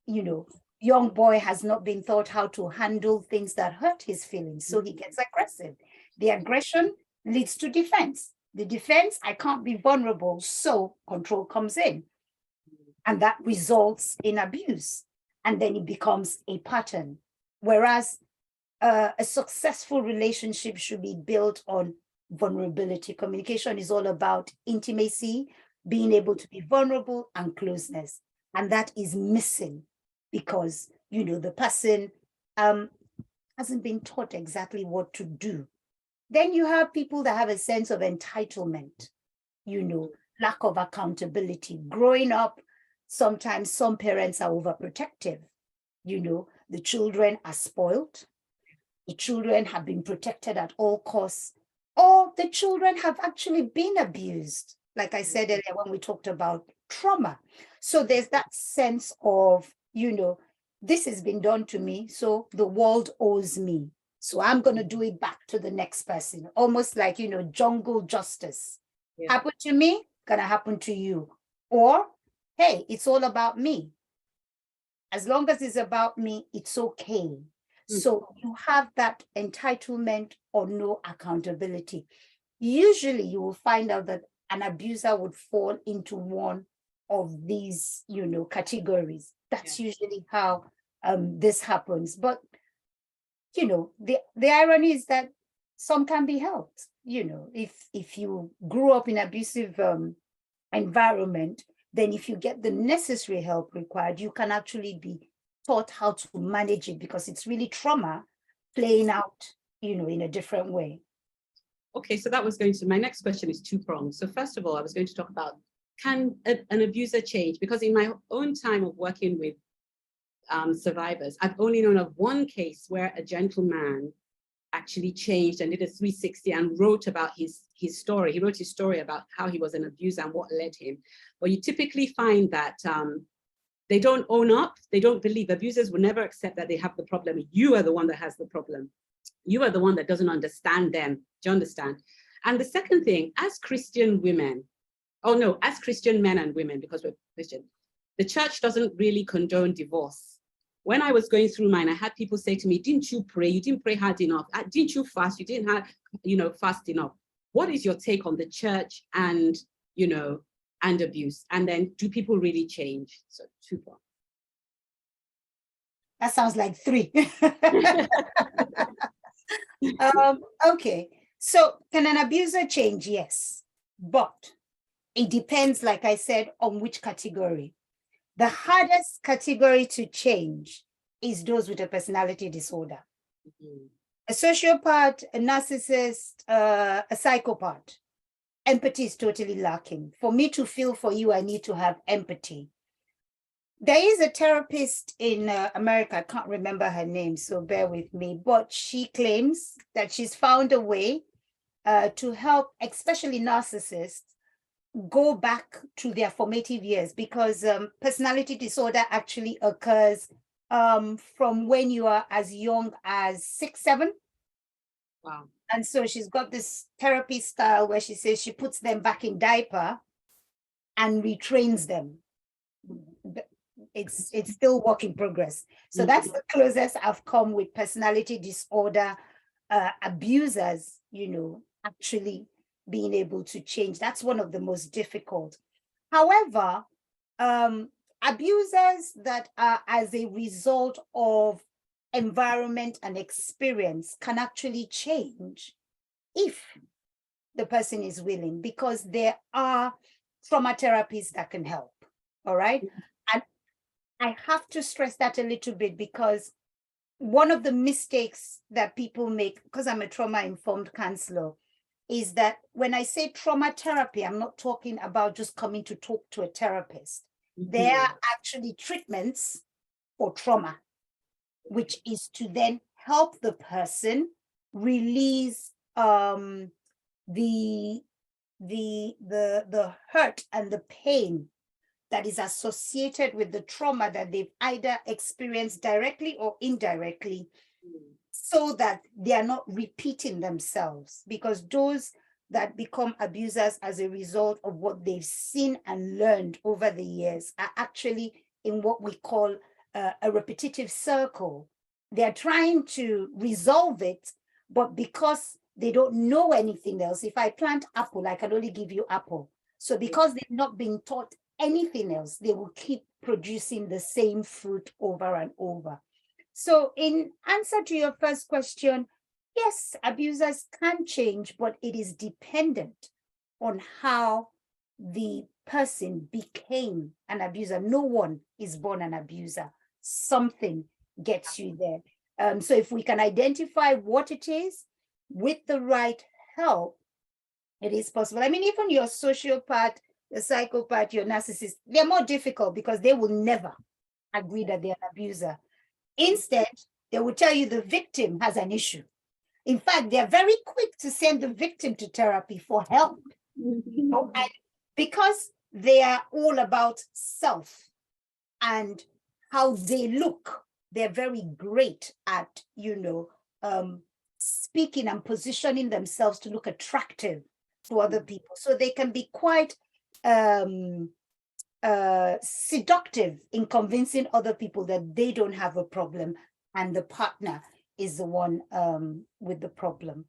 you know, young boy has not been taught how to handle things that hurt his feelings, so he gets aggressive. The aggression leads to defense. The defense, I can't be vulnerable, so control comes in, and that results in abuse, and then it becomes a pattern. Whereas a successful relationship should be built on vulnerability. Communication is all about intimacy, being able to be vulnerable, and closeness. And that is missing because, you know, the person hasn't been taught exactly what to do. Then you have people that have a sense of entitlement, you know, lack of accountability. Growing up, sometimes some parents are overprotective. You know, the children are spoiled. The children have been protected at all costs, or the children have actually been abused. Like I said earlier when we talked about trauma. So there's that sense of, you know, this has been done to me, so the world owes me. So I'm going to do it back to the next person, almost like, you know, jungle justice. Happen to me, gonna happen to you. Or, hey, it's all about me. As long as it's about me, it's okay. So you have that entitlement or no accountability. Usually you will find out that an abuser would fall into one of these, you know, categories. That's usually how this happens. But, you know, the irony is that some can be helped. You know, if you grew up in abusive environment, then if you get the necessary help required, you can actually be taught how to manage it, because it's really trauma playing out, you know, in a different way. Okay, so that was going to, my next question is two-pronged. So first of all, I was going to talk about, can an abuser change? Because in my own time of working with survivors, I've only known of one case where a gentleman actually changed and did a 360 and wrote about his story. He wrote his story about how he was an abuser and what led him. But you typically find that they don't own up. They don't believe. Abusers will never accept that they have the problem. You are the one that has the problem. You are the one that doesn't understand them. Do you understand? And the second thing, as Christian women, as Christian men and women, because we're Christian, the church doesn't really condone divorce. When I was going through mine, I had people say to me, didn't you pray? You didn't pray hard enough. Didn't you fast? You didn't have, you know, fast enough. What is your take on the church and, you know, and abuse? And then do people really change? So two points. That sounds like three. Okay, so can an abuser change? Yes, but it depends, like I said, on which category. The hardest category to change is those with a personality disorder. A sociopath, a narcissist, a psychopath. Empathy is totally lacking. For me to feel for you, I need to have empathy. There is a therapist in America, I can't remember her name, so bear with me, but she claims that she's found a way to help, especially narcissists, go back to their formative years, because personality disorder actually occurs from when you are as young as 6, 7. Wow. And so she's got this therapy style where she says she puts them back in diaper and retrains them. It's still work in progress. So that's the closest I've come with personality disorder abusers, you know, actually being able to change. That's one of the most difficult. However, abusers that are as a result of environment and experience can actually change if the person is willing, because there are trauma therapies that can help. All right. And I have to stress that a little bit, because one of the mistakes that people make, because I'm a trauma-informed counselor, is that when I say trauma therapy, I'm not talking about just coming to talk to a therapist. There are actually treatments for trauma, which is to then help the person release the hurt and the pain that is associated with the trauma that they've either experienced directly or indirectly, so that they are not repeating themselves. Because those that become abusers as a result of what they've seen and learned over the years are actually in what we call a repetitive circle. They're trying to resolve it, but because they don't know anything else, if I plant apple, I can only give you apple. So because they've not been taught anything else, they will keep producing the same fruit over and over. So in answer to your first question, yes, abusers can change, but it is dependent on how the person became an abuser. No one is born an abuser. Something gets you there. So if we can identify what it is with the right help, it is possible. I mean, even your sociopath, the psychopath, your narcissist, they're more difficult because they will never agree that they're an abuser. Instead, they will tell you the victim has an issue. In fact, they're very quick to send the victim to therapy for help. And because they are all about self and how they look, they're very great at, speaking and positioning themselves to look attractive to other people. So they can be quite seductive in convincing other people that they don't have a problem and the partner is the one with the problem.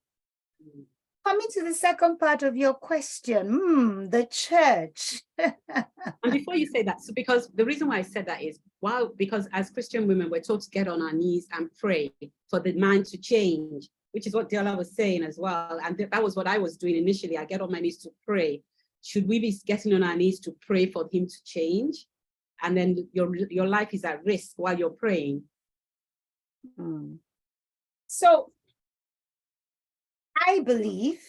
Coming to the second part of your question, the church. And before you say that, so because the reason why I said that is, because as Christian women, we're taught to get on our knees and pray for the man to change, which is what Diola was saying as well. And that was what I was doing initially. I get on my knees to pray. Should we be getting on our knees to pray for him to change? And then your life is at risk while you're praying. So I believe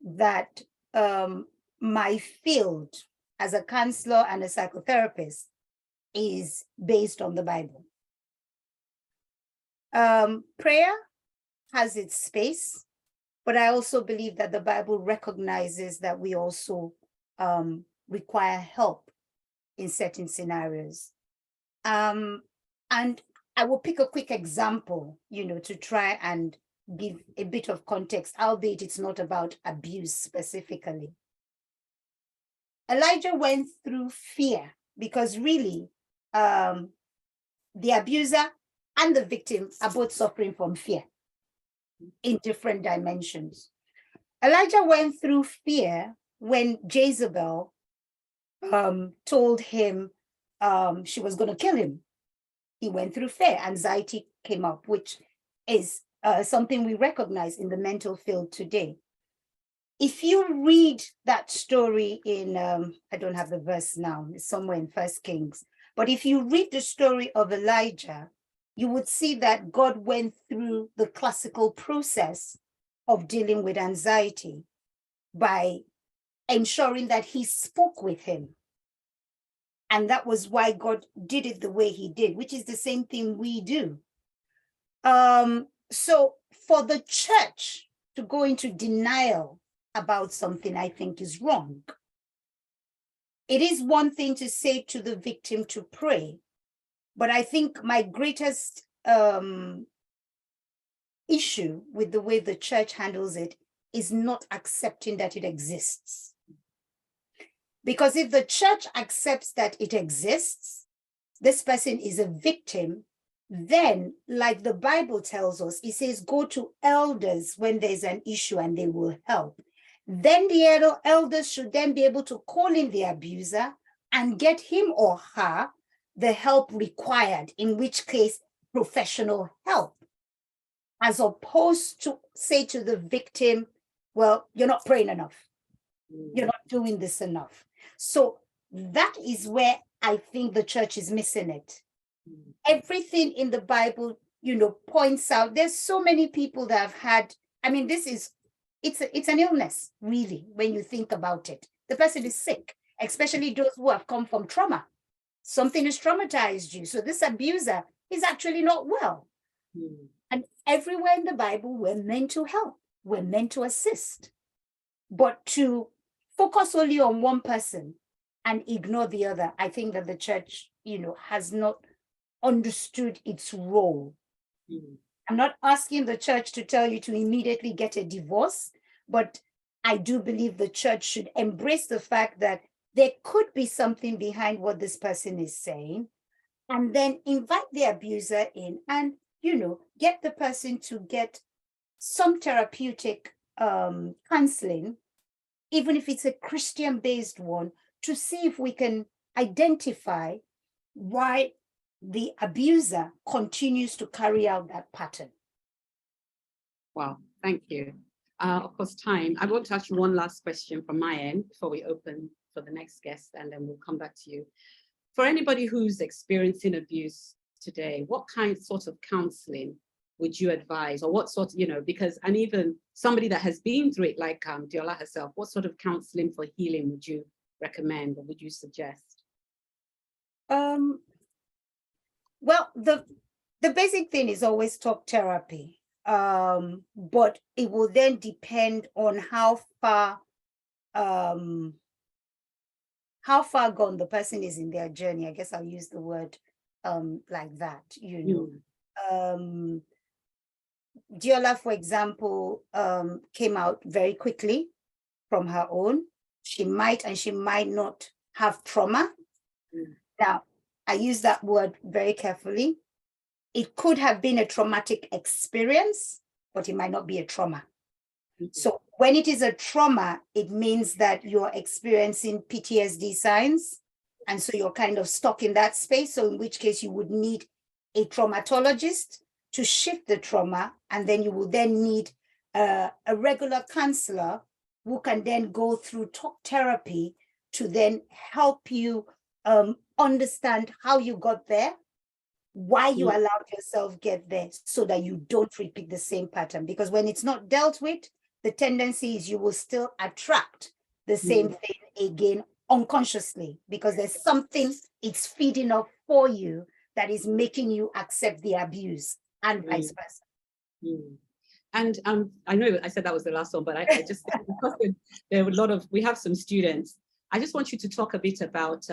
that my field as a counselor and a psychotherapist is based on the Bible. Prayer has its space, but I also believe that the Bible recognizes that we also require help in certain scenarios. And I will pick a quick example, to try and give a bit of context, albeit it's not about abuse specifically. Elijah went through fear because really the abuser and the victim are both suffering from fear in different dimensions. Elijah went through fear when Jezebel told him she was going to kill him. He went through fear. Anxiety came up, which is something we recognize in the mental field today. If you read that story in, I don't have the verse now, it's somewhere in 1 Kings, but if you read the story of Elijah, you would see that God went through the classical process of dealing with anxiety by ensuring that he spoke with him. And that was why God did it the way he did, which is the same thing we do. So for the church to go into denial about something, I think is wrong. It is one thing to say to the victim to pray, but I think my greatest issue with the way the church handles it is not accepting that it exists. Because if the church accepts that it exists, this person is a victim, then, like the Bible tells us, it says, go to elders when there's an issue and they will help. Then the elders should then be able to call in the abuser and get him or her the help required, in which case professional help, as opposed to say to the victim, well, you're not praying enough. You're not doing this enough. So that is where I think the church is missing it. Everything in the Bible, points out, there's so many people that have had, I mean, it's an illness, really, when you think about it. The person is sick, especially those who have come from trauma. Something has traumatized you. So this abuser is actually not well. And everywhere in the Bible, we're meant to help. We're meant to assist. But to focus only on one person and ignore the other, I think that the church, has not understood its role. I'm not asking the church to tell you to immediately get a divorce, but I do believe the church should embrace the fact that there could be something behind what this person is saying, and then invite the abuser in and, get the person to get some therapeutic counseling, even if it's a Christian-based one, to see if we can identify why the abuser continues to carry out that pattern. Wow, thank you. Of course, time. I want to ask you one last question from my end before we open for the next guest, and then we'll come back to you. For anybody who's experiencing abuse today, what sort of counseling would you advise, or what sort, because, and even somebody that has been through it, like Diola herself, what sort of counseling for healing would you recommend or would you suggest? Well, the basic thing is always talk therapy, but it will then depend on how far gone the person is in their journey. I guess I'll use the word like that, Diola, for example, came out very quickly from her own. She might and she might not have trauma. Now, I use that word very carefully. It could have been a traumatic experience, but it might not be a trauma. So when it is a trauma, it means that you're experiencing PTSD signs. And so you're kind of stuck in that space. So in which case you would need a traumatologist to shift the trauma. And then you will then need a regular counselor who can then go through talk therapy to then help you understand how you got there, why you allowed yourself get there, so that you don't repeat the same pattern. Because when it's not dealt with, the tendency is you will still attract the same thing again unconsciously, because there's something it's feeding off for you that is making you accept the abuse, and vice versa. And I know I said that was the last one, but I just think because there are a lot of, we have some students, I just want you to talk a bit about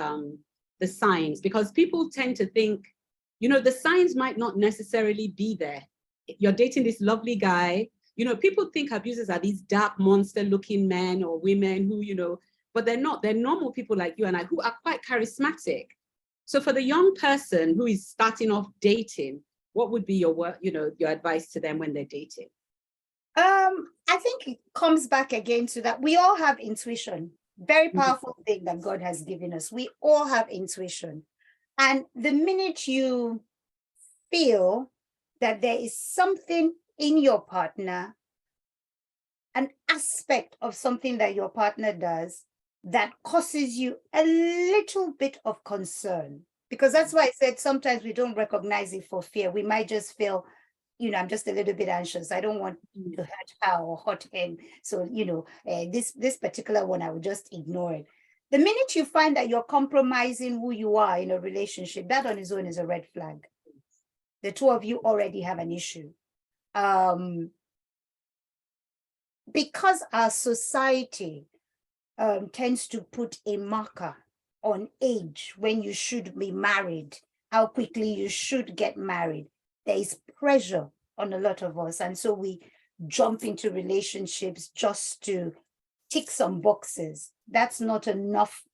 the signs, because people tend to think, the signs might not necessarily be there. You're dating this lovely guy, people think abusers are these dark monster looking men or women who, but they're not. They're normal people like you and I who are quite charismatic. So for the young person who is starting off dating, what would be your your advice to them when they're dating? I think it comes back again to that. We all have intuition. Very powerful thing that God has given us. We all have intuition. And the minute you feel that there is something in your partner, an aspect of something that your partner does that causes you a little bit of concern, because that's why I said sometimes we don't recognize it for fear. We might just feel, I'm just a little bit anxious. I don't want to hurt her or hurt him. So, this particular one, I would just ignore it. The minute you find that you're compromising who you are in a relationship, that on its own is a red flag. The two of you already have an issue. Because our society tends to put a marker on age when you should be married, how quickly you should get married. There is pressure on a lot of us. And so we jump into relationships just to tick some boxes. That's not enough.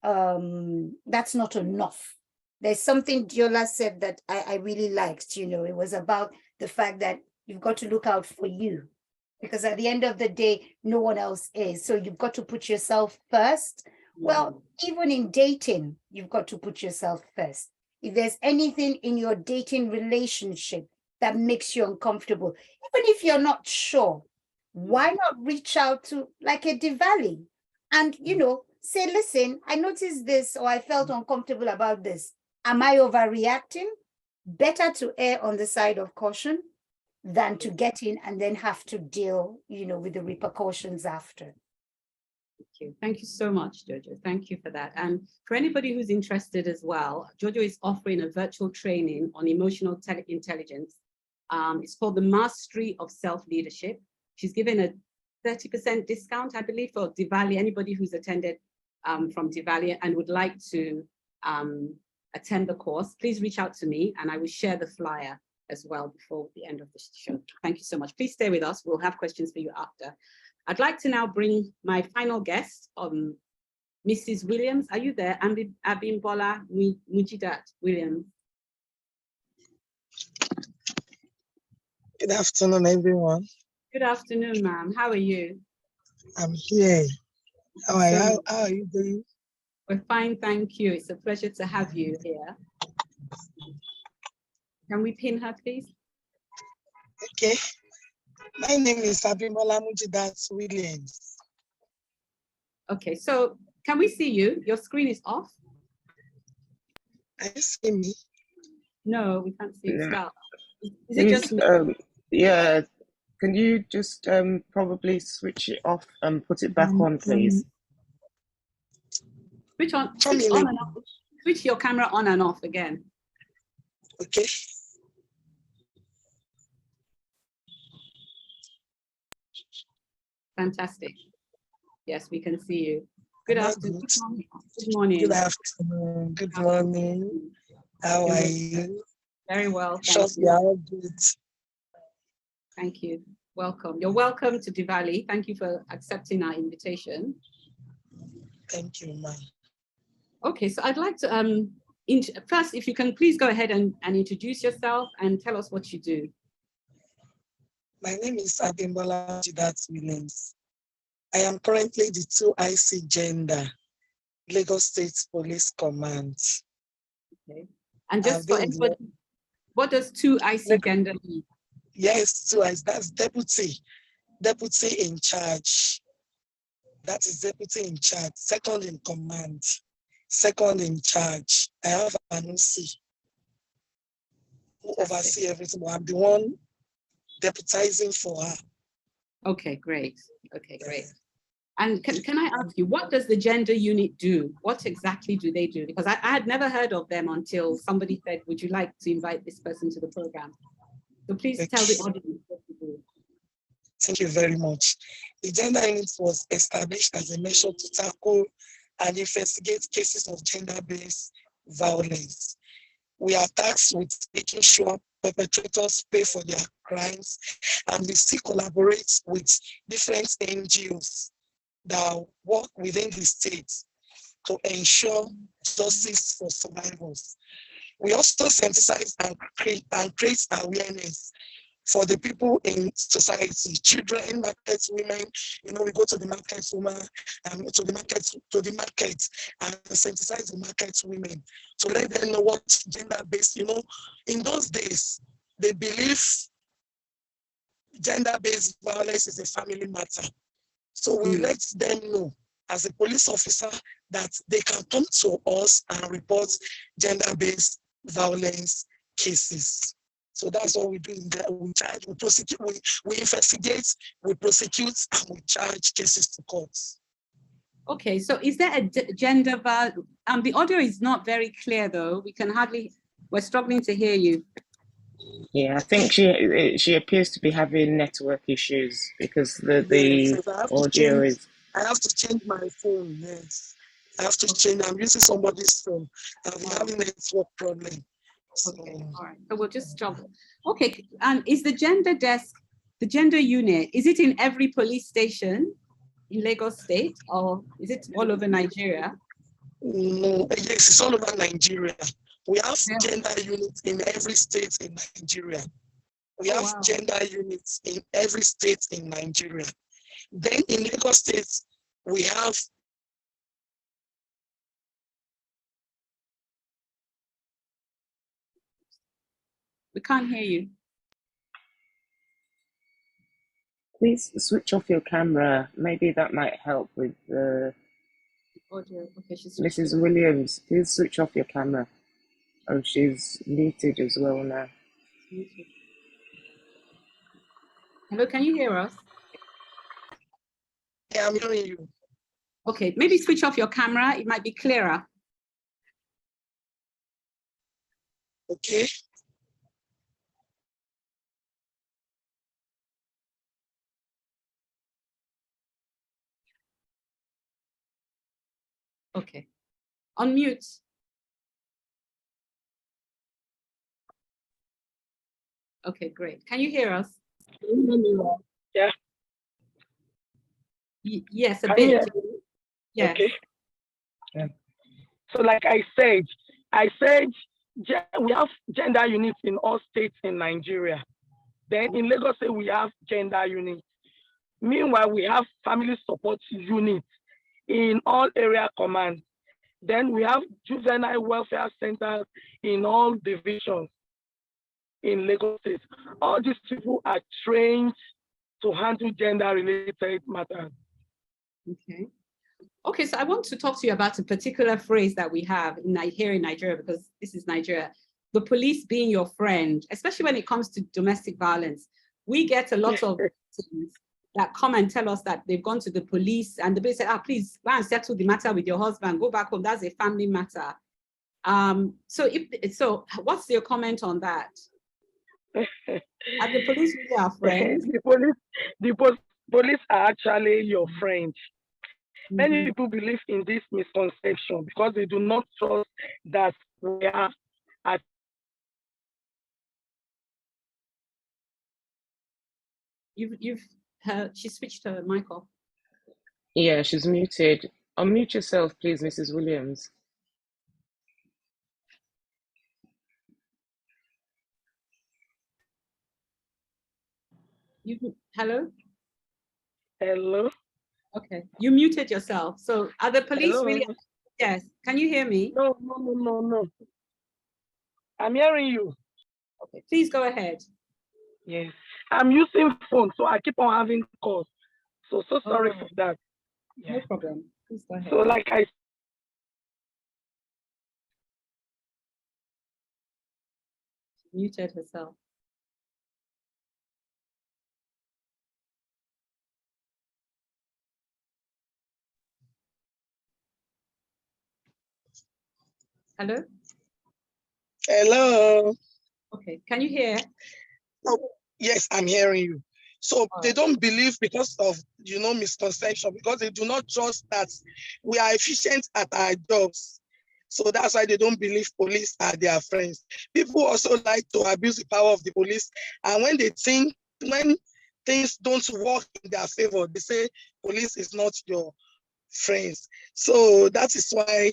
That's not enough. There's something Diola said that I really liked, it was about the fact that you've got to look out for you, because at the end of the day, no one else is. So you've got to put yourself first. Well, even in dating, you've got to put yourself first. If there's anything in your dating relationship that makes you uncomfortable, even if you're not sure why not reach out to like a Diwali and, you know, say, listen, I noticed this, or I felt uncomfortable about this. Am I overreacting? Better to err on the side of caution than to get in and then have to deal, you know, with the repercussions after. Thank you so much, Jojo. Thank you for that. And for anybody who's interested as well, Jojo is offering a virtual training on emotional intelligence. It's called the Mastery of Self-Leadership. She's given a 30% discount, I believe, for Diwali. Anybody who's attended from Diwali and would like to attend the course, please reach out to me and I will share the flyer as well before the end of the show. Thank you so much. Please stay with us. We'll have questions for you after. I'd like to now bring my final guest, Mrs. Williams. Are you there? Abimbola Mujidat Williams. Good afternoon, everyone. Good afternoon, ma'am. How are you? I'm here. How are you doing? We're fine, thank you. It's a pleasure to have you here. Can we pin her, please? Okay. My name is Abimbola Mujidat Williams. Okay, so can we see you? Your screen is off. Can you see me? No, we can't see you. Yeah. Is it just me? Yeah, can you just probably switch it off and put it back on, please? Switch on and off. Switch your camera on and off again. Okay. Fantastic. Yes, we can see you. Good afternoon. Good morning. Good afternoon. Good morning. How are you? Very well. Sure, you are good. Thank you. Welcome. You're welcome to Diwali. Thank you for accepting our invitation. Thank you, ma'am. Okay, so I'd like to first, if you can please go ahead and introduce yourself and tell us what you do. My name is Abimbola Mujidat Williams. I am currently the 2IC Gender, Lagos State Police Command. Okay. And just for anybody, what does 2IC Gender mean? Yes, 2IC, that's deputy in charge. That is deputy in charge, second in command, second in charge. I have an OC who oversees everything. I'm the one deputizing for her. Okay, great. Okay, great. And can I ask you, what does the gender unit do? What exactly do they do? Because I had never heard of them until somebody said, would you like to invite this person to the program? So please tell the audience what you do. Thank you very much. The gender unit was established as a measure to tackle and investigate cases of gender-based violence. We are tasked with making sure perpetrators pay for their crimes, and we still collaborate with different NGOs that work within the state to ensure justice for survivors. We also sensitize and create awareness for the people in society, children, market women. You know, we go to the market woman, to the market and sensitize the market women to let them know what gender-based, you know, in those days, they believe gender-based violence is a family matter. So we let them know as a police officer that they can come to us and report gender-based violence cases. So that's what we do. We charge, we prosecute, we investigate, we prosecute, and we charge cases to courts. Okay, so is there a gender value? The audio is not very clear though. We're struggling to hear you. Yeah, I think she appears to be having network issues because the audio is. I have to change my phone. Yes, I have to change. I'm using somebody's phone. I'm having a network problem. Okay, all right. So we'll just struggle. Okay, and is the gender desk, the gender unit, is it in every police station in Lagos State, or is it all over Nigeria? No, yes, it's all over Nigeria. We have gender units in every state in Nigeria. We have gender units in every state in Nigeria. Then in Lagos State, we have We can't hear you. Please switch off your camera. Maybe that might help with Audio. Okay, she's Mrs. Williams. Please switch off your camera. Oh, she's muted as well now. muted. Hello, can you hear us? Yeah, I'm hearing you. Okay, maybe switch off your camera. It might be clearer. Okay. Okay. Unmute. Okay, great. Can you hear us? Yeah. Yes, a Can bit. you hear me? Yes. Okay. Yeah. So like I said we have gender units in all states in Nigeria. Then in Lagos State, we have gender units. Meanwhile, we have family support units in all area commands. Then we have juvenile welfare centers in all divisions in Lagos State. All these people are trained to handle gender-related matters. Okay. Okay, so I want to talk to you about a particular phrase that we have here in Nigeria, because this is Nigeria. The police being your friend, especially when it comes to domestic violence. We get a lot of victims that come and tell us that they've gone to the police and the police said, please go and settle the matter with your husband, go back home, that's a family matter. So what's your comment on that? Are the police really our friends? The police are actually your friends. Many people believe in this misconception because they do not trust that we are at. She switched her mic off. Yeah, she's muted. Unmute yourself, please, Mrs. Williams. Hello? Hello? Okay, you muted yourself. So are the police really? Yes, can you hear me? No. I'm hearing you. Okay, please go ahead. Yes, I'm using phone, so I keep on having calls. So sorry for that. Yeah. No problem. Please go ahead. So like I muted herself. Hello? Hello. Okay, can you hear? Oh, yes, I'm hearing you. So they don't believe because of, misconception, because they do not trust that we are efficient at our jobs. So that's why they don't believe police are their friends. People also like to abuse the power of the police. And when things don't work in their favor, they say police is not your friends. So that is why,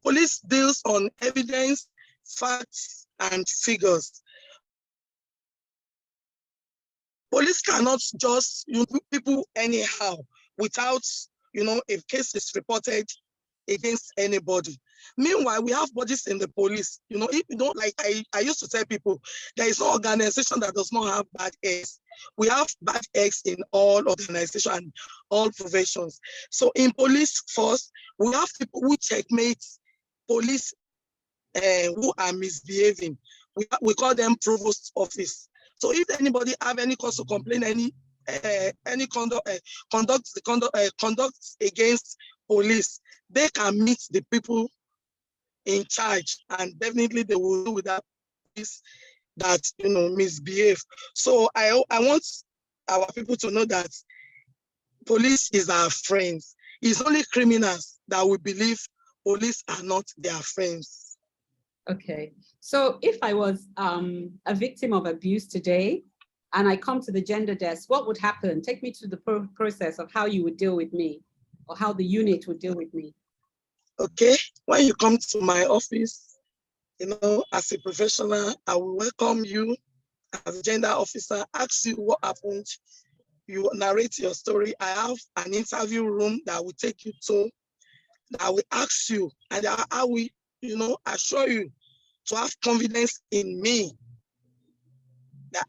police deals on evidence, facts, and figures. Police cannot just people anyhow without, if case is reported against anybody. Meanwhile, we have bodies in the police. If you don't, like I used to tell people, there is no organization that does not have bad eggs. We have bad eggs in all organizations and all professions. So in police force, we have people who checkmate police who are misbehaving. We call them provost office. So if anybody have any cause to complain, any conduct against police, they can meet the people in charge, and definitely they will do with that police that misbehave. So I want our people to know that police is our friends. It's only criminals that will believe police are not their friends. Okay, so if I was a victim of abuse today and I come to the gender desk, what would happen? Take me to the process of how you would deal with me, or how the unit would deal with me. Okay, when you come to my office, as a professional, I will welcome you as a gender officer, ask you what happened. You narrate your story. I have an interview room that will take you to, that will ask you, and I will, assure you to have confidence in me that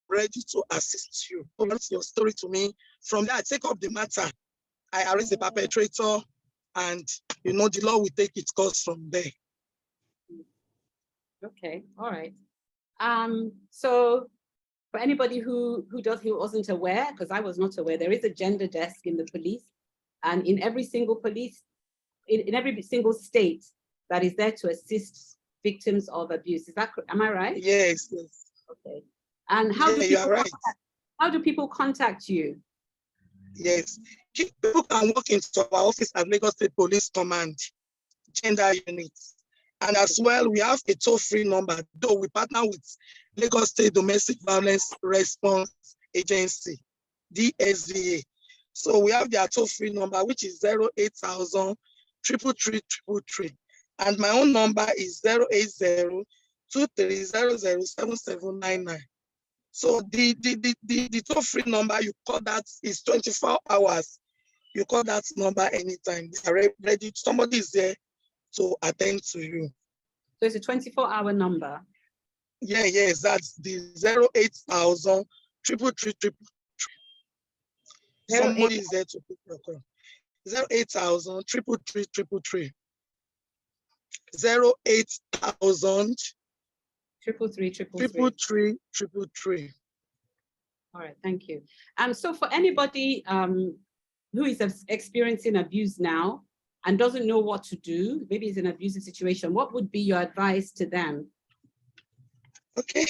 ready to assist you. What's your story to me? From there, I take up the matter. I arrest the perpetrator, and the law will take its course from there. Okay, all right. So for anybody who wasn't aware, because I was not aware, there is a gender desk in the police, and in every single police, in every single state that is there to assist victims of abuse. Is that, am I right? Yes, yes. Okay. And how do you are right. How do people contact you? Yes, people can walk into our office at Lagos State Police Command, Gender Unit. And as well, we have a toll-free number, though we partner with Lagos State Domestic Violence Response Agency, DSVA. So we have their toll-free number, which is 08000 333 333. And my own number is 080 2300 7799. So the toll-free number, you call that is 24 hours. You call that number anytime. They are ready. Somebody is there to attend to you. So it's a 24-hour number. Yeah, yes, that's the 08000 333 333. Somebody is there to pick your call. 08000 333 333. 08000 333 333. All right, thank you. So for anybody who is experiencing abuse now and doesn't know what to do, maybe it's an abusive situation, what would be your advice to them? Okay.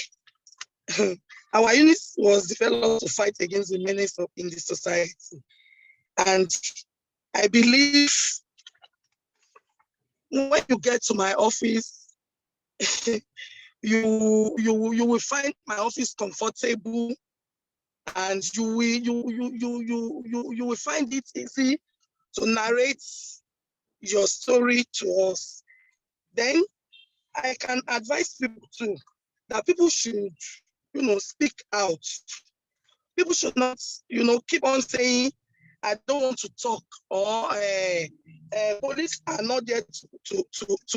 Our unit was developed to fight against the menace in the society. And I believe when you get to my office, you will find my office comfortable, and you will find it easy to narrate your story to us. Then I can advise people too that people should, speak out. People should not, keep on saying, I don't want to talk, or police are not there to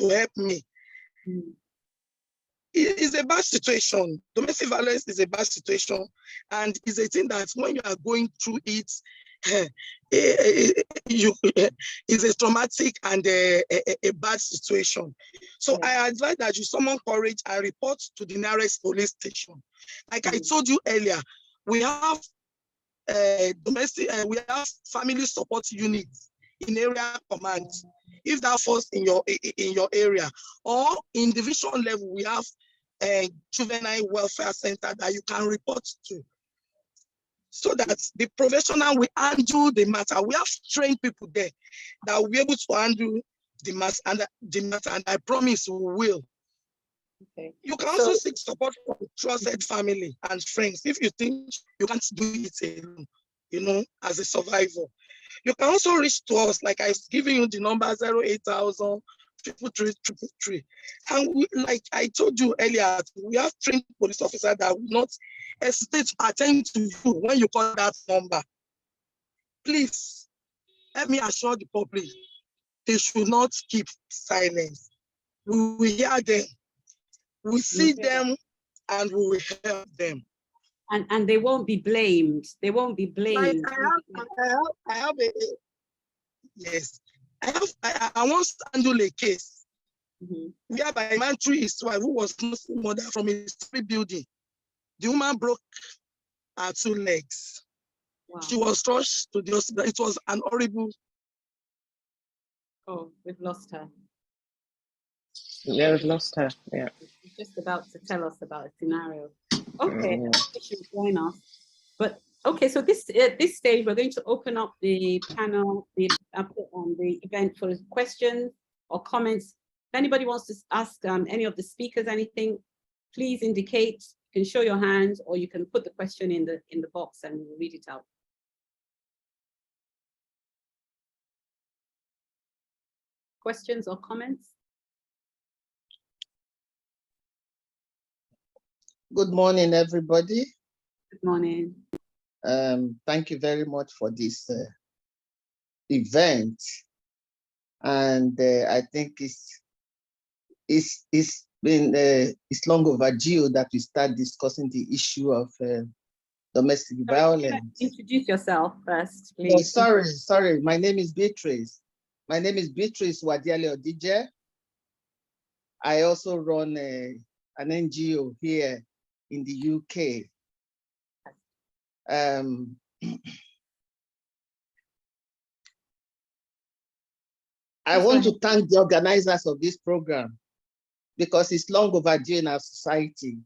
help me. It's a bad situation. Domestic violence is a bad situation, and it's a thing that when you are going through it, it's a traumatic and a bad situation. So I advise that you summon courage and report to the nearest police station. Like I told you earlier, we have we have family support units in area command. If that falls in your area, or in division level, we have a juvenile welfare center that you can report to, so that the professional will handle the matter. We have trained people there that will be able to handle the matter, and I promise we will. Okay. You can also seek support from trusted family and friends if you think you can't do it alone, as a survivor. You can also reach to us, like I've given you the number 08000 333 333. And like I told you earlier, we have trained police officers that will not hesitate to attend to you when you call that number. Please, let me assure the public, they should not keep silence. We will hear them, we see them, and we will help them. And they won't be blamed. They won't be blamed. I have a yes. I once handled a case whereby a man threw his wife, who was Muslim mother, from a street building. The woman broke her 2 legs. Wow. She was rushed to the hospital. It was an horrible. Oh, we've lost her. Yeah, we've lost her. Yeah. She's just about to tell us about a scenario. Okay, she will join us. But okay, so at this stage, we're going to open up the panel, the event for questions or comments. If anybody wants to ask any of the speakers anything, please indicate. You can show your hand, or you can put the question in the box and we'll read it out. Questions or comments? Good morning, everybody. Good morning. Thank you very much for this event. And I think it's it's long overdue that we start discussing the issue of domestic violence. Introduce yourself first, Oh, please. sorry. My name is Beatrice. My name is Beatrice Wadiale-Odije. I also run an NGO here in the UK. I want to thank the organizers of this program because it's long overdue in our society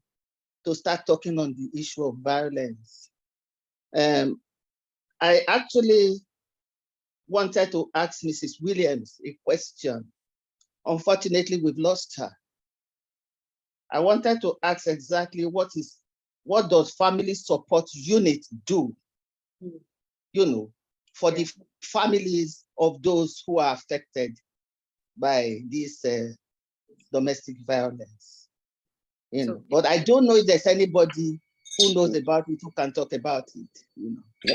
to start talking on the issue of violence. I actually wanted to ask Mrs. Williams a question. Unfortunately, we've lost her. I wanted to ask exactly what does family support unit do, for the families of those who are affected by this domestic violence. But I don't know if there's anybody who knows about it, who can talk about it.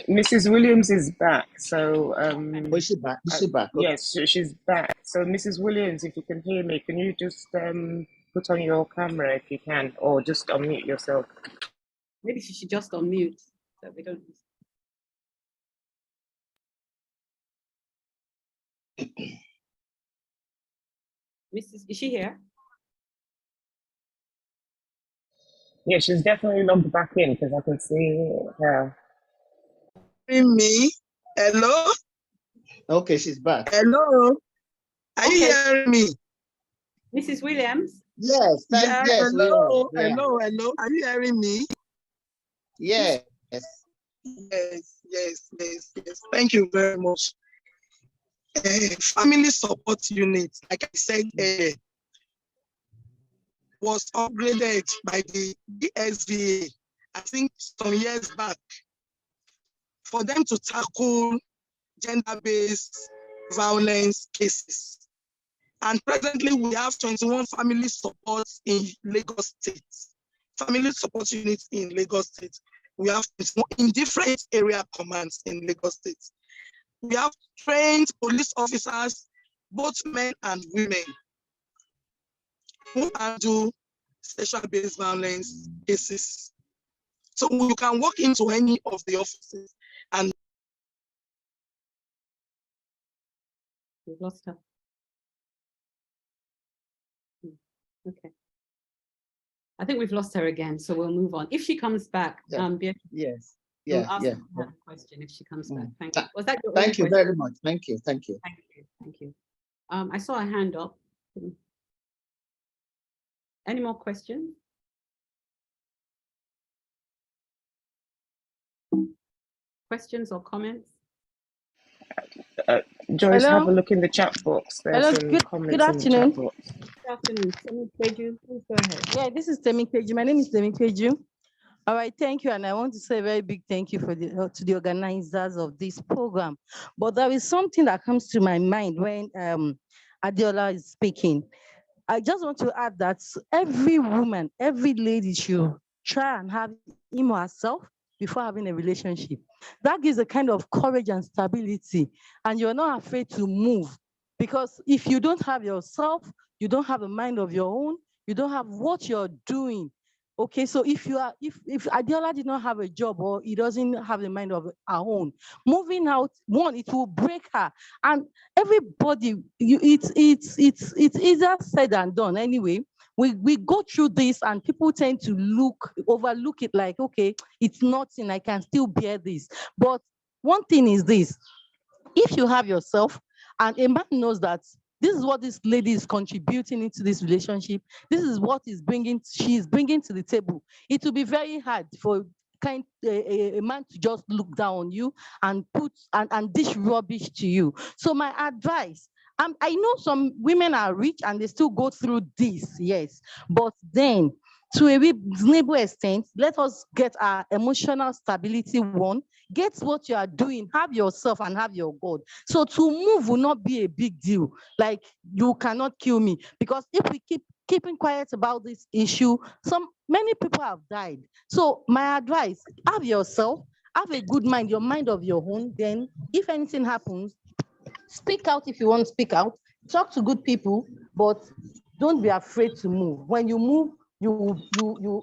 Mrs. Williams is back, so is she back? Is she back? Okay. Yes, she's back. So Mrs. Williams, if you can hear me, can you just put on your camera if you can, or just unmute yourself? Maybe she should just unmute so we don't. Mrs. Is she here? Yeah, she's definitely logged back in because I can see her. Me? Hello? Okay, she's back. Hello? Are you hearing me? Mrs. Williams? Yes, yes. Hello, hello. Are you hearing me? Yes. Yes. Thank you very much. Family support unit, like I said, was upgraded by the DSVA, I think some years back, for them to tackle gender-based violence cases. And presently we have 21 family supports in Lagos State. Family support units in Lagos State. We have in different area commands in Lagos State. We have trained police officers, both men and women, who handle sexual-based violence cases. So you can walk into any of the offices and We've lost her. Okay. I think we've lost her again, so we'll move on. If she comes back, Beatrice, yes. We'll ask her a question if she comes back. Thank you. Was that your Thank you question? very much. Thank you. Thank you. I saw a hand up. Any more questions? Questions or comments? Joyce, Hello? have a look in the chat box. There's Hello, some comments good in the chat afternoon. box. Good afternoon. Temikeju, please go ahead. Yeah, this is Temikeju. My name is Temikeju. All right, thank you. And I want to say a very big thank you to the organizers of this program. But there is something that comes to my mind when Adiola is speaking. I just want to add that every woman, every lady should try and have him or herself before having a relationship. That gives a kind of courage and stability, and you're not afraid to move. Because if you don't have yourself, you don't have a mind of your own, you don't have what you're doing. Okay, so if Adiola did not have a job or he doesn't have a mind of her own, moving out, one, it will break her. And everybody, it's easier said than done anyway. We go through this and people tend to overlook it like, okay, it's nothing, I can still bear this. But one thing is this, if you have yourself and a man knows that this is what this lady is contributing into this relationship, this is what she's bringing to the table, it will be very hard for a man to just look down on you and dish rubbish to you. So my advice, I know some women are rich and they still go through this, yes, but then to a reasonable extent, let us get our emotional stability one, get what you are doing, have yourself and have your God. So to move will not be a big deal. Like, you cannot kill me, because if we keeping quiet about this issue, many people have died. So my advice, have yourself, have a good mind, your mind of your own. Then if anything happens, speak out if you want to speak out, talk to good people, but don't be afraid to move. When you move, you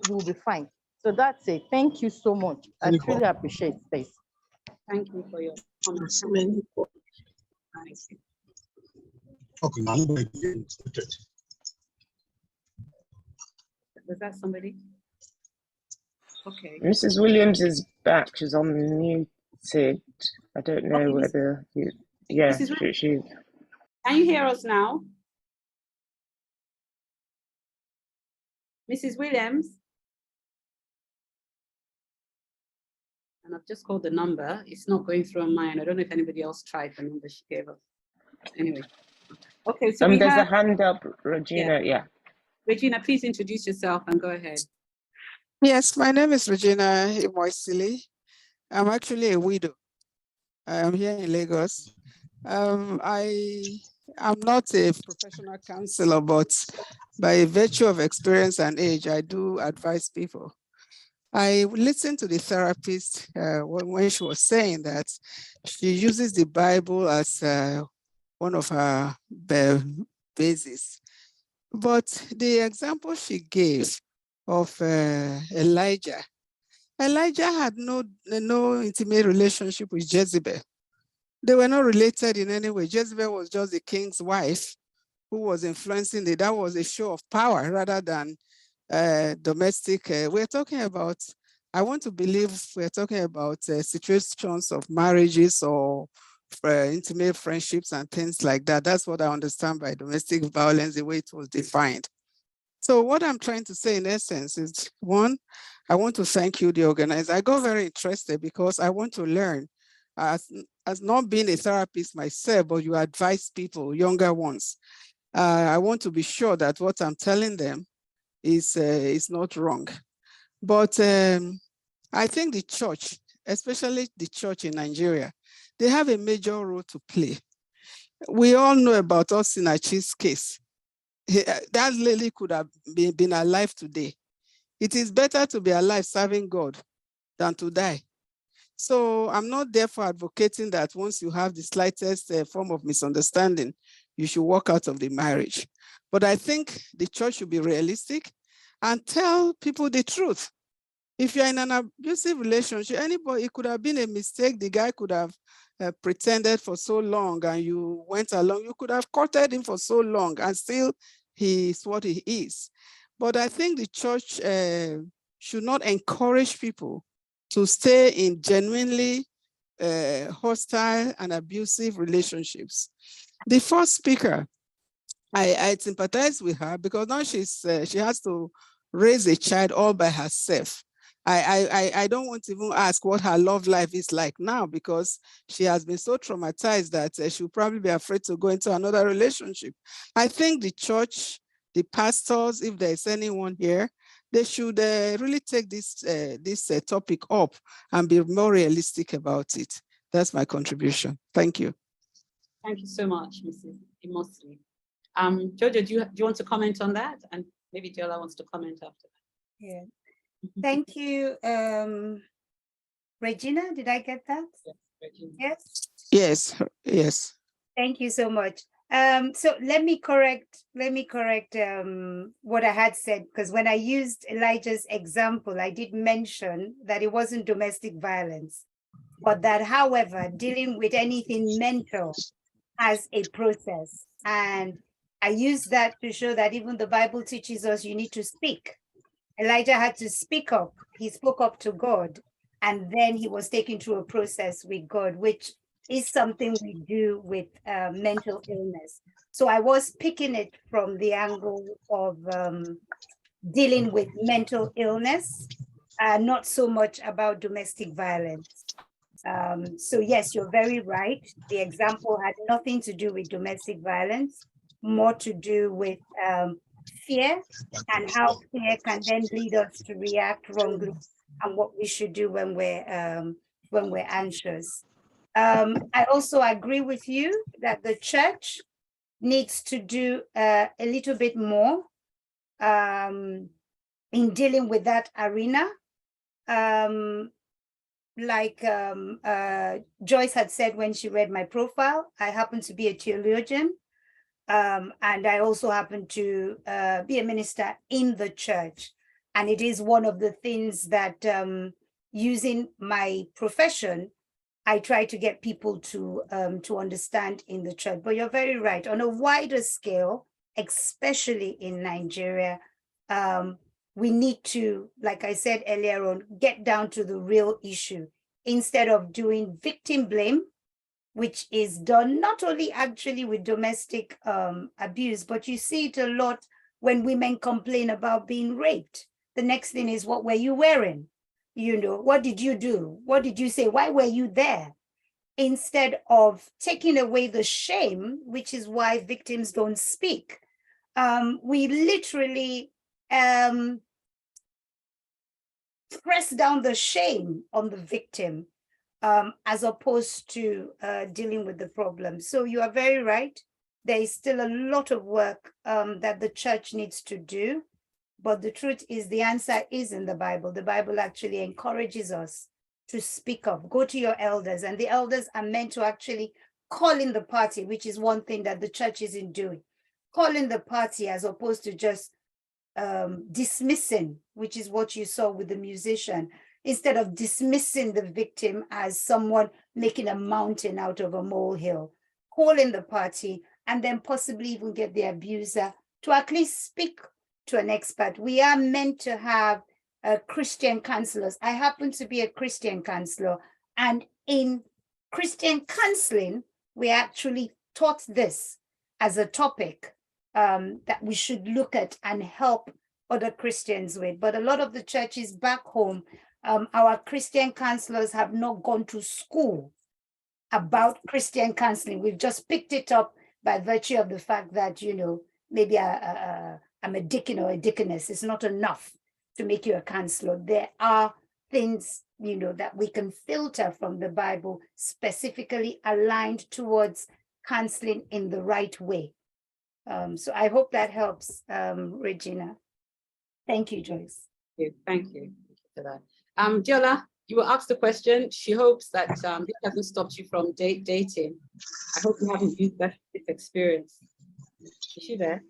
will be fine. So that's it. Thank you so much. I truly appreciate this. Thank you for your comments. Okay, now Was that somebody? Okay. Mrs. Williams is back. She's unmuted. I don't know Okay, whether you. Yeah, she. Can you hear us now? Mrs. Williams? And I've just called the number. It's not going through on mine. I don't know if anybody else tried the number she gave us. Anyway. Okay, so there's a hand up, Regina. Yeah. Regina, please introduce yourself and go ahead. Yes, my name is Regina Imoisili. I'm actually a widow. I'm here in Lagos. I am not a professional counselor, but by virtue of experience and age, I do advise people. I listened to the therapist when she was saying that she uses the Bible as one of her bases. But the example she gave of Elijah had no intimate relationship with Jezebel. They were not related in any way. Jezebel was just the king's wife who was influencing it. That was a show of power rather than domestic. We're talking about, I want to believe we're talking about situations of marriages or intimate friendships and things like that. That's what I understand by domestic violence, the way it was defined. So what I'm trying to say in essence is, one, I want to thank you, the organizer. I got very interested because I want to learn. As not being a therapist myself, but you advise people, younger ones. I want to be sure that what I'm telling them is not wrong. But I think the church, especially the church in Nigeria, they have a major role to play. We all know about Osinachi's case. That lady could have been alive today. It is better to be alive serving God than to die. So I'm not therefore advocating that once you have the slightest form of misunderstanding, you should walk out of the marriage. But I think the church should be realistic and tell people the truth. If you're in an abusive relationship, anybody, it could have been a mistake. The guy could have pretended for so long and you went along. You could have courted him for so long and still he is what he is. But I think the church should not encourage people to stay in genuinely hostile and abusive relationships. The first speaker, I sympathize with her because now she has to raise a child all by herself. I don't want to even ask what her love life is like now because she has been so traumatized that she'll probably be afraid to go into another relationship. I think the church, the pastors, if there's anyone here, they should really take this topic up and be more realistic about it. That's my contribution. Thank you. Thank you so much, Mrs. Imoisili. Jojo, do you want to comment on that? And maybe Diola wants to comment after that. Yeah. Thank you. Regina, did I get that? Yes, Regina. Yes. Yes, yes. Thank you so much. So let me correct what I had said, because when I used Elijah's example, I did mention that it wasn't domestic violence, but that, however, dealing with anything mental has a process. And I used that to show that even the Bible teaches us you need to speak. Elijah had to speak up. He spoke up to God, and then he was taken through a process with God, which is something we do with mental illness. So I was picking it from the angle of dealing with mental illness, not so much about domestic violence. So yes, you're very right. The example had nothing to do with domestic violence, more to do with fear and how fear can then lead us to react wrongly and what we should do when we're anxious. I also agree with you that the church needs to do a little bit more in dealing with that arena. Like Joyce had said when she read my profile, I happen to be a theologian. And I also happen to be a minister in the church. And it is one of the things that using my profession, I try to get people to understand in the church. But you're very right. On a wider scale, especially in Nigeria, we need to, like I said earlier on, get down to the real issue instead of doing victim blame, which is done not only actually with domestic abuse, but you see it a lot when women complain about being raped. The next thing is, what were you wearing? You know, what did you do? What did you say? Why were you there? Instead of taking away the shame, which is why victims don't speak. We literally press down the shame on the victim as opposed to dealing with the problem. So you are very right. There is still a lot of work that the church needs to do. But the truth is, the answer is in the Bible. The Bible actually encourages us to speak up. Go to your elders, and the elders are meant to actually call in the party, which is one thing that the church isn't doing. Call in the party as opposed to just dismissing, which is what you saw with the musician. Instead of dismissing the victim as someone making a mountain out of a molehill, call in the party and then possibly even get the abuser to at least speak to an expert. We are meant to have Christian counselors. I happen to be a Christian counselor, and in Christian counseling, we actually taught this as a topic that we should look at and help other Christians with. But a lot of the churches back home, our Christian counselors have not gone to school about Christian counseling. We've just picked it up by virtue of the fact that, you know, maybe I'm a deacon or a deaconess. It's not enough to make you a counselor. There are things, you know, that we can filter from the Bible, specifically aligned towards counseling in the right way. So I hope that helps, Regina. Thank you, Joyce. Thank you for that. Diola, you were asked a question. She hopes that this hasn't stopped you from dating. I hope you haven't used that experience. Is she there?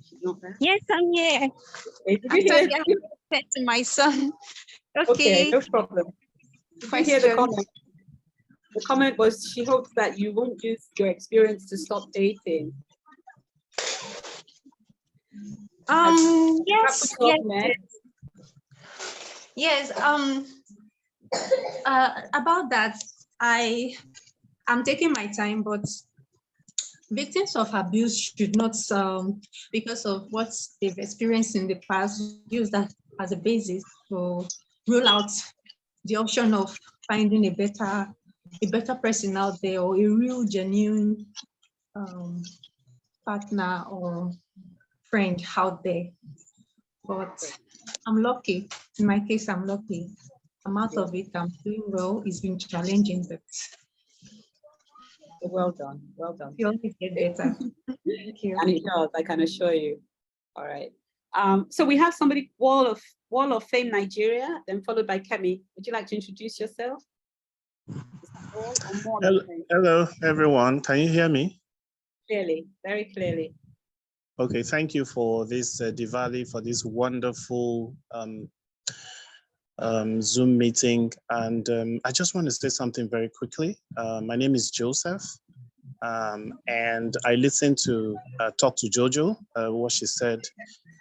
She's not there? Yes, I'm here. Did you I'm hear? sorry, I said to my son. Okay, no problem. Did you hear the Question. comment? The comment was she hopes that you won't use your experience to stop dating. Yes, yes. About that, I'm taking my time, but victims of abuse should not, because of what they've experienced in the past, use that as a basis to rule out the option of finding a better person out there, or a real genuine partner or friend out there. But I'm lucky. In my case, I'm lucky. I'm out of it. I'm doing well. It's been challenging, but well done. Well done. You always get better. Thank you. And it does, I can assure you. All right. So we have somebody, Wall of Fame Nigeria, then followed by Kemi. Would you like to introduce yourself? Hello, everyone. Can you hear me? Clearly, very clearly. Okay, thank you for this, Diwali, for this wonderful Zoom meeting. And I just want to say something very quickly. My name is Joseph, and I listened to talk to Jojo, what she said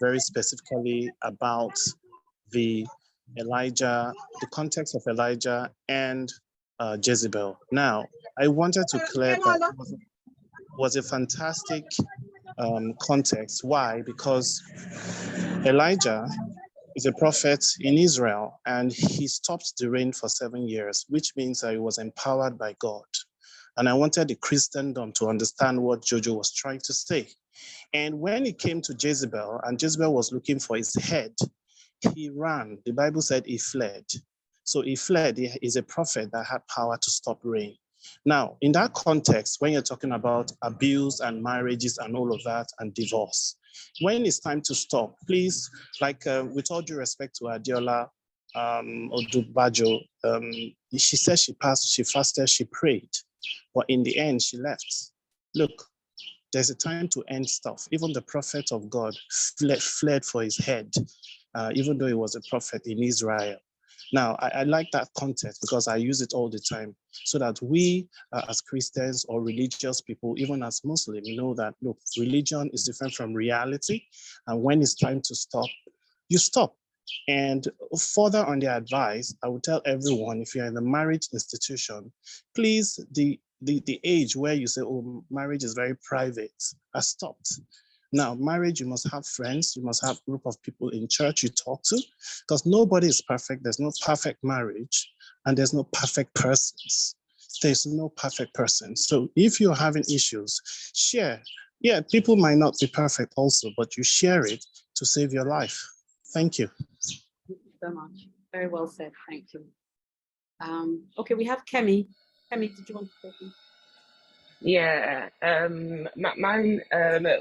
very specifically about the context of Elijah and Jezebel. Now, I wanted to clear that was a fantastic context. Why? Because Elijah is a prophet in Israel, and he stopped the rain for 7 years, which means that he was empowered by God. And I wanted the Christendom to understand what Jojo was trying to say. And when it came to Jezebel, and Jezebel was looking for his head, he ran. The Bible said he fled. So he fled. He is a prophet that had power to stop rain. Now, in that context, when you're talking about abuse and marriages and all of that and divorce, when it's time to stop, please, like with all due respect to Adiola Odubajo, she said she fasted, she prayed, but in the end, she left. look, there's a time to end stuff. Even the prophet of God fled for his head, even though he was a prophet in Israel. Now, I like that context because I use it all the time so that we as Christians or religious people, even as Muslims, know that, look, religion is different from reality. And when it's time to stop, you stop. And further on their advice, I would tell everyone, if you're in the marriage institution, please, the age where you say, oh, marriage is very private, has stopped. Now, marriage, you must have friends, you must have a group of people in church you talk to, because nobody is perfect. There's no perfect marriage, and there's no perfect persons. There's no perfect person. So if you're having issues, share. Yeah, people might not be perfect also, but you share it to save your life. Thank you. Thank you so much. Very well said. Thank you. Okay, we have Kemi. Kemi, did you want to say something? Yeah, mine,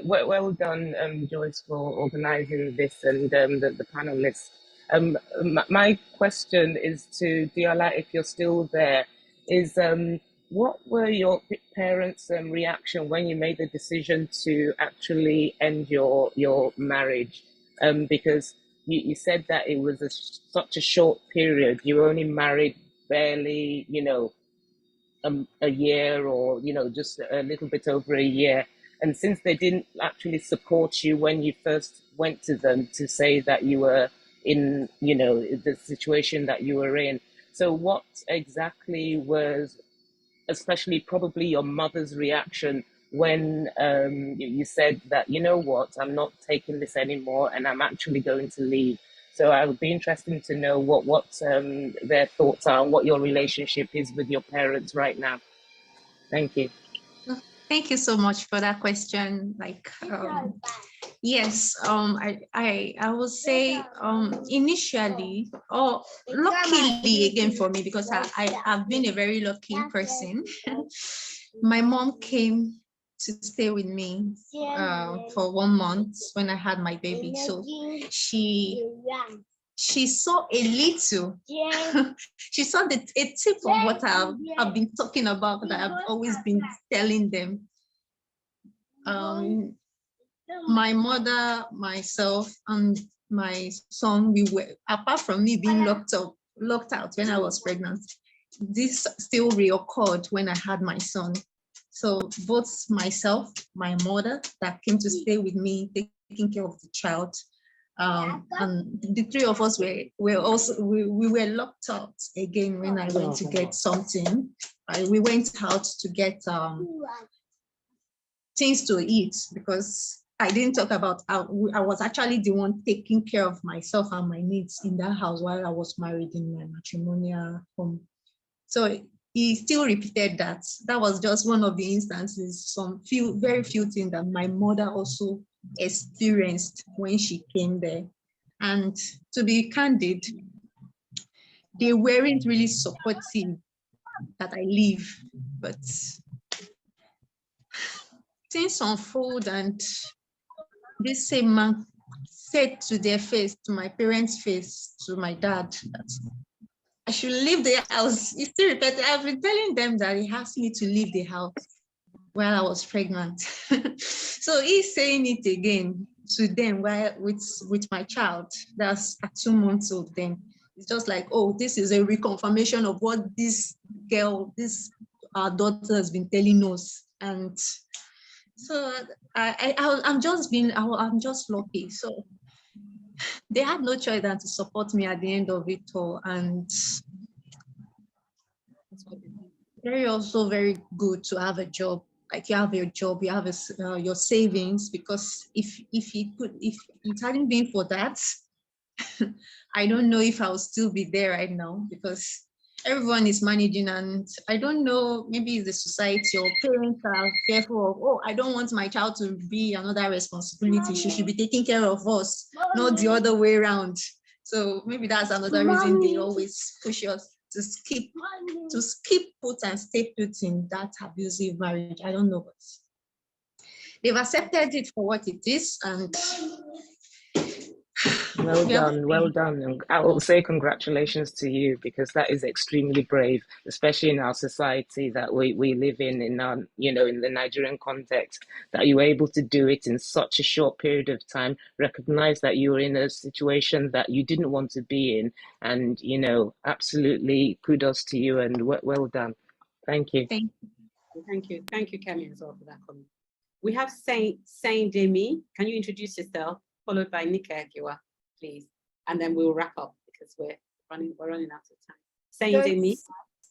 well done, Joyce, for organizing this and the panelists. My question is to Diola, if you're still there, is what were your parents' reaction when you made the decision to actually end your marriage? Because you said that it was such a short period. You were only married barely, a year or, just a little bit over a year. And since they didn't actually support you when you first went to them to say that you were in, the situation that you were in. So what exactly was, especially probably your mother's reaction when you said that, you know what, I'm not taking this anymore and I'm actually going to leave? So I would be interested to know what their thoughts are and what your relationship is with your parents right now. Thank you. Thank you so much for that question. Yes, I will say initially, or luckily again for me, because I have been a very lucky person. My mom came to stay with me for 1 month when I had my baby. So she saw a little, she saw a tip of what I've been talking about, that I've always been telling them. My mother, myself, and my son, we were, apart from me being locked out when I was pregnant, this still reoccurred when I had my son. So both myself, my mother that came to stay with me, taking care of the child, and the three of us we were locked out again when I went to get something. We went out to get things to eat, because I didn't talk about, I was actually the one taking care of myself and my needs in that house while I was married in my matrimonial home. So he still repeated that. That was just one of the instances, very few things that my mother also experienced when she came there. And to be candid, they weren't really supportive that I leave, but things unfold, and this same man said to their face, to my parents' face, to my dad, that I should leave the house. He still repeated, I've been telling them that he asked me to leave the house while I was pregnant. So he's saying it again to them while with my child that's 2 months old then. It's just like, oh, this is a reconfirmation of what this girl, our daughter has been telling us. And so I'm just lucky. So they had no choice than to support me at the end of it all. And also very good to have a job. Like you have your job, you have your savings, because if it hadn't been for that, I don't know if I'll still be there right now, because everyone is managing, and I don't know, maybe the society or parents are careful of, oh, I don't want my child to be another responsibility. She should be taking care of us, not the other way around. So maybe that's another reason they always push us to skip put and stay put in that abusive marriage. I don't know, but they've accepted it for what it is, and Well Yeah. done, well done. And I will say congratulations to you because that is extremely brave, especially in our society that we live in our, you know, in the Nigerian context, that you were able to do it in such a short period of time, recognize that you were in a situation that you didn't want to be in, and, you know, absolutely kudos to you and well done. Thank you. Thank you. Thank you, Kemi, as well for that comment. We have Saint Demi. Can you introduce yourself? Followed by Nika Giwa, please. And then we'll wrap up because we're running out of time. Saint Demi.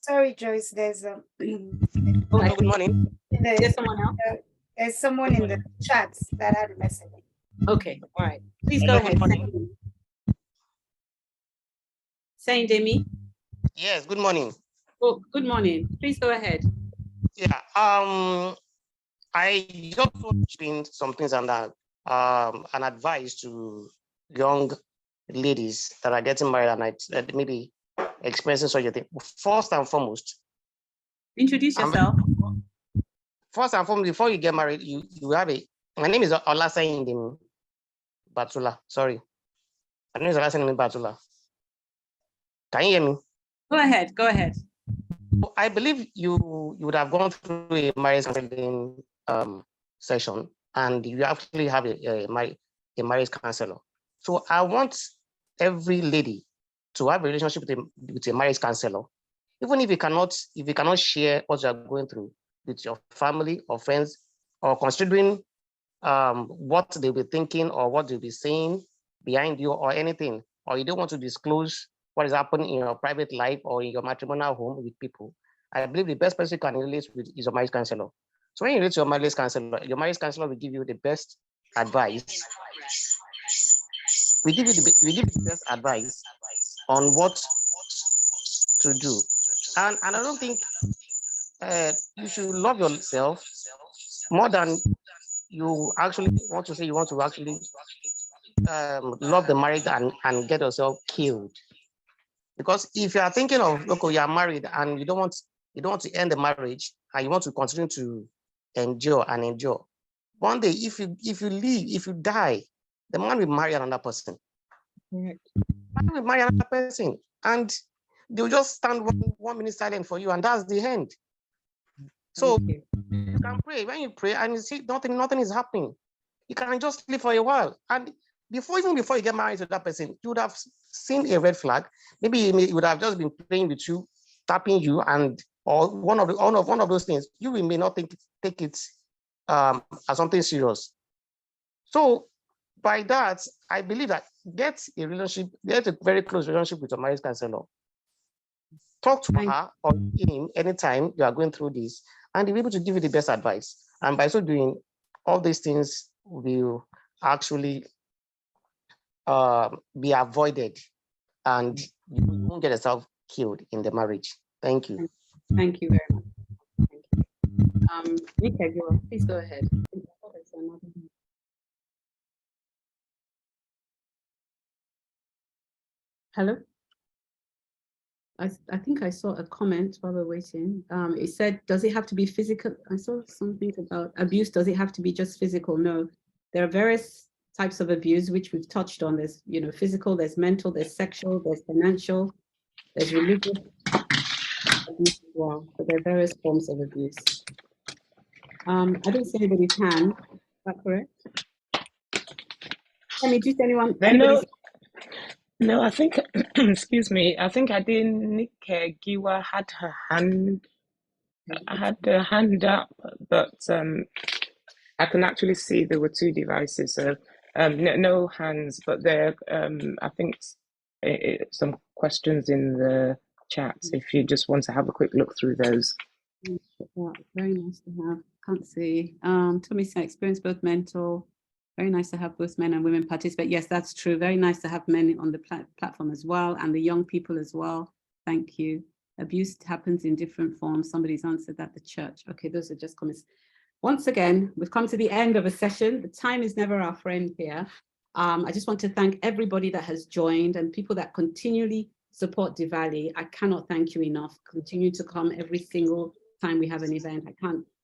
Sorry, Joyce, there's a Hello, good morning. There's someone else? There's someone in the chats that had a message. Okay, all right. Please go ahead. Saint Demi. Yes, good morning. Oh, good morning. Please go ahead. Yeah, I just want to bring some things and an advice to young ladies that are getting married and maybe experiencing such a thing. First and foremost, introduce yourself. First and foremost, before you get married, you have my name is Olasayin Batula. Sorry. My name is Olasayin Batula. Can you hear me? Go ahead, go ahead. I believe you would have gone through a marriage counseling session, and you actually have a marriage counselor. So I want every lady to have a relationship with a marriage counselor, even if you cannot share what you are going through with your family or friends, or considering what they'll be thinking or what they'll be saying behind you or anything, or you don't want to disclose what is happening in your private life or in your matrimonial home with people. I believe the best person you can relate with is your marriage counselor. So when you relate to your marriage counselor will give you the best advice. We give you the best advice on what to do. And I don't think you should love yourself more than you actually want to say you want to actually love the marriage and get yourself killed. Because if you are thinking of, okay, you are married and you don't want to end the marriage and you want to continue to endure, one day if you leave, if you die, the man will marry another person. Man will marry another person, and they'll just stand 1 minute silent for you, and that's the end. So you can pray. When you pray and you see nothing is happening, you can just live for a while. And before you get married to that person, you would have seen a red flag. Maybe he would have just been playing with you, tapping you, or one of those things. You may not take it as something serious. So by that, I believe that get a very close relationship with your marriage counselor. Talk to her or him anytime you are going through this, and he'll be able to give you the best advice. And by so doing, all these things will actually be avoided, and you won't get yourself killed in the marriage. Thank you. Thank you very much. Thank you. Nika, please go ahead. Hello? I think I saw a comment while we're waiting. It said, does it have to be physical? I saw something about abuse. Does it have to be just physical? No, there are various types of abuse, which we've touched on. There's, physical, there's mental, there's sexual, there's financial, there's religious abuse as well. So there are various forms of abuse. I don't see anybody's hand. Is that correct? Can you just anyone? No, I think, excuse me, I think Nika Giwa had her hand up, but I can actually see there were two devices. So no hands, but there, I think some questions in the chat, if you just want to have a quick look through those. Very nice to have. Can't see. Tommy said experience both mental. Very nice to have both men and women participate. Yes, that's true. Very nice to have men on the platform as well, and the young people as well. Thank you. Abuse happens in different forms. Somebody's answered that, the church. Okay, those are just comments. Once again, we've come to the end of a session. The time is never our friend here. I just want to thank everybody that has joined and people that continually support Diwali. I cannot thank you enough. Continue to come every single time we have an event. I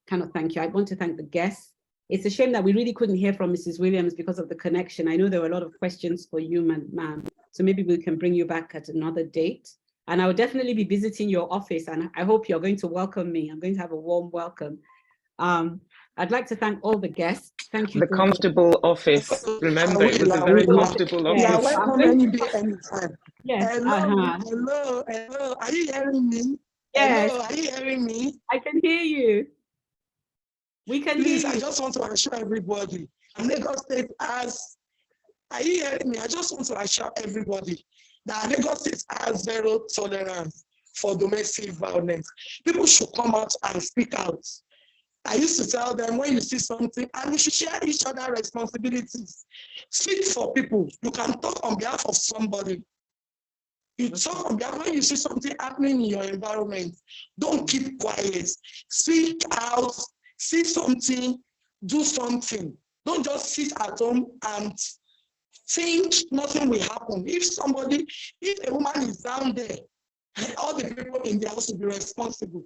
cannot thank you. I want to thank the guests It's a shame that we really couldn't hear from Mrs. Williams because of the connection. I know there were a lot of questions for you, ma'am. So maybe we can bring you back at another date. And I will definitely be visiting your office, and I hope you're going to welcome me. I'm going to have a warm welcome. I'd like to thank all the guests. Thank you. The comfortable office. Remember, it was a very comfortable office. Yeah, welcome any day, anytime. Yes. Hello. Are you hearing me? Yes. Hello, are you hearing me? I can hear you. We can Please, hear you. I just want to assure everybody. Lagos State has, are you hearing me? I just want to assure everybody that Lagos State has zero tolerance for domestic violence. People should come out and speak out. I used to tell them, when you see something, and we should share each other's responsibilities. Speak for people. You can talk on behalf of somebody. You talk on behalf, when you see something happening in your environment, don't keep quiet. Speak out, see something, do something. Don't just sit at home and think nothing will happen. If a woman is down there, all the people in the house will be responsible.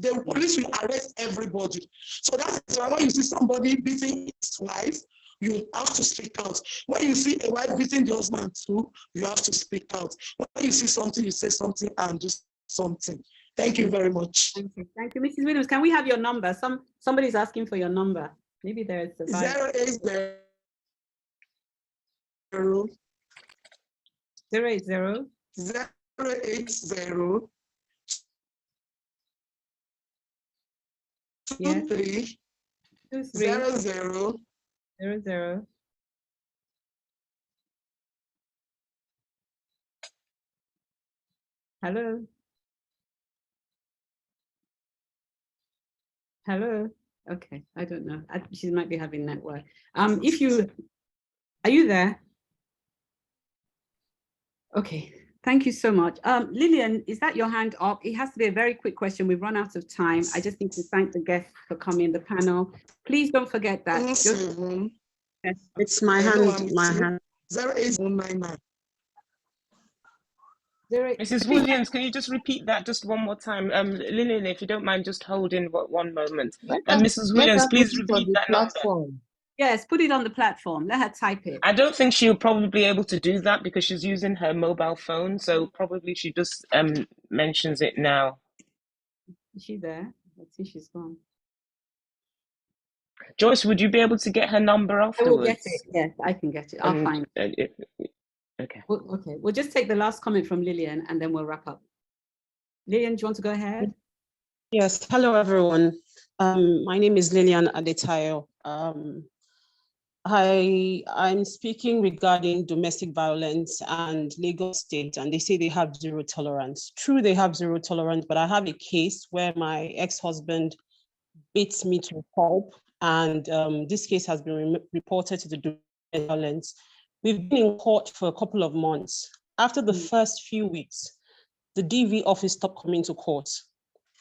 The police will arrest everybody. So that's why when you see somebody beating his wife, you have to speak out. When you see a wife beating the husband too, you have to speak out. When you see something, you say something and do something. Thank you very much. Thank you. Thank you. Mrs. Williams, can we have your number? Somebody's asking for your number. Maybe there's a 080 yes. 23 00 00. Hello. Hello. Okay, I don't know. She might be having network. Are you there? Okay, thank you so much. Lillian, is that your hand up? It has to be a very quick question. We've run out of time. I just need to thank the guests for coming, the panel. Please don't forget that. It's my hand. 08199. Mrs. Williams, can you just repeat that just one more time? Lillian, if you don't mind just holding one moment. Mrs. Williams, please repeat that platform. Yes, put it on the platform. Let her type it. I don't think she'll probably be able to do that because she's using her mobile phone. So probably she just mentions it now. Is she there? Let's see, she's gone. Joyce, would you be able to get her number afterwards? I will get it. Yes, I can get it. I'll find it. Okay. Okay, we'll just take the last comment from Lillian and then we'll wrap up. Lillian, do you want to go ahead? Yes, hello everyone. My name is Lillian Adetayo. I'm speaking regarding domestic violence and Lagos State, and they say they have zero tolerance. True, they have zero tolerance, but I have a case where my ex-husband beats me to a pulp, and this case has been reported to the domestic violence. We've been in court for a couple of months. After the first few weeks, the DV office stopped coming to court.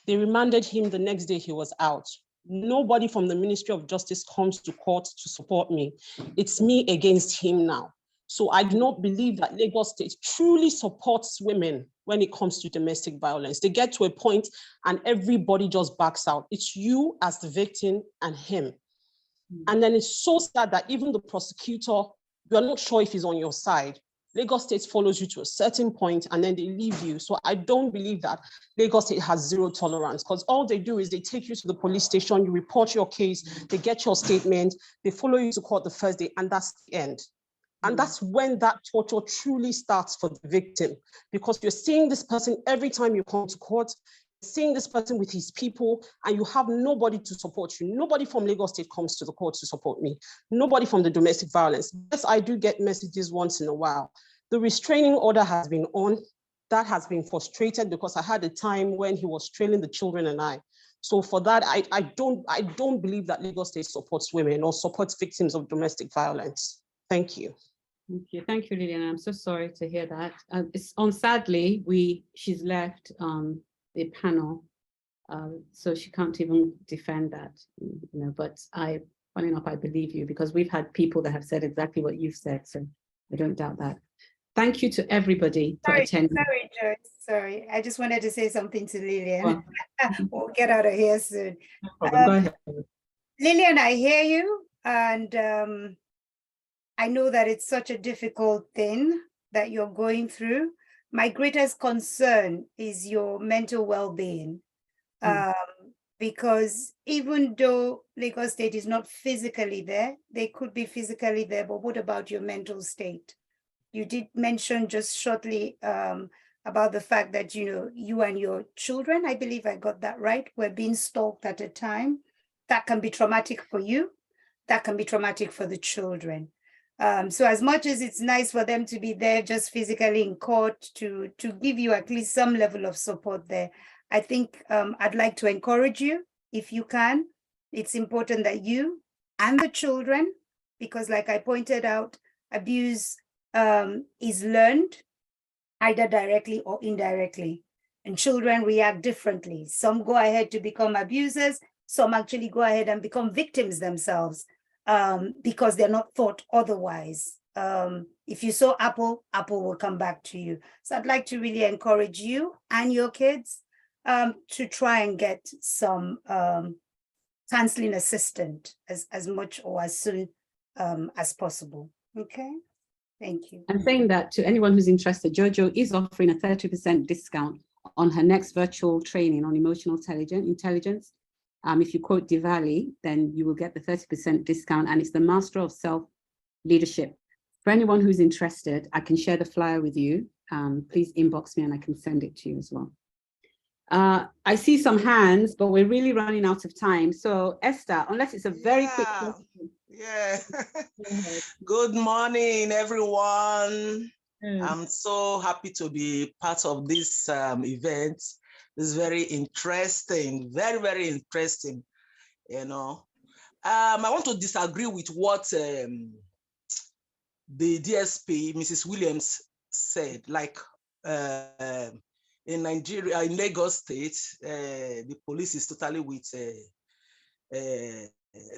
They remanded him. The next day he was out. Nobody from the Ministry of Justice comes to court to support me. It's me against him now. So I do not believe that Lagos State truly supports women when it comes to domestic violence. They get to a point and everybody just backs out. It's you as the victim and him. And then it's so sad that even the prosecutor, you're not sure if he's on your side. Lagos State follows you to a certain point and then they leave you. So I don't believe that Lagos State has zero tolerance, because all they do is they take you to the police station, you report your case, they get your statement, they follow you to court the first day, and that's the end. And that's when that torture truly starts for the victim, because you're seeing this person every time you come to court, seeing this person with his people, and you have nobody to support you. Nobody from Lagos State comes to the court to support me. Nobody from the domestic violence. Yes, I do get messages once in a while. The restraining order has been on. That has been frustrated because I had a time when he was trailing the children and I. So for that, I don't believe that Lagos State supports women or supports victims of domestic violence. Thank you. Thank you, Lillian. I'm so sorry to hear that. Sadly, she's left the panel, so she can't even defend that. But funny enough, I believe you, because we've had people that have said exactly what you've said, so I don't doubt that. Thank you to everybody for attending. Sorry, Joyce. Sorry, I just wanted to say something to Lillian. We'll get out of here soon. No problem. Go ahead. Lillian, I hear you, and I know that it's such a difficult thing that you're going through. My greatest concern is your mental well-being, because even though Lagos State is not physically there, they could be physically there, but what about your mental state? You did mention just shortly about the fact that, you know, you and your children, I believe I got that right, were being stalked at a time. That can be traumatic for you. That can be traumatic for the children. So as much as it's nice for them to be there just physically in court to give you at least some level of support there, I think I'd like to encourage you, if you can. It's important that you and the children, because like I pointed out, abuse is learned either directly or indirectly, and children react differently. Some go ahead to become abusers, some actually go ahead and become victims themselves because they're not taught otherwise. If you sow apple, apple will come back to you. So I'd like to really encourage you and your kids to try and get some counseling assistant as much or as soon as possible. Okay, thank you. I'm saying that to anyone who's interested, Jojo is offering a 30% discount on her next virtual training on emotional intelligence. If you quote Diwali, then you will get the 30% discount, and it's the Master of Self-Leadership. For anyone who's interested, I can share the flyer with you. Please inbox me and I can send it to you as well. I see some hands, but we're really running out of time. So Esther, unless it's a very quick question. Yeah. Good morning, everyone. I'm so happy to be part of this event. It's very interesting, very, very interesting. You know, I want to disagree with what the DSP, Mrs. Williams, said. Like in Nigeria, in Lagos State, the police is totally with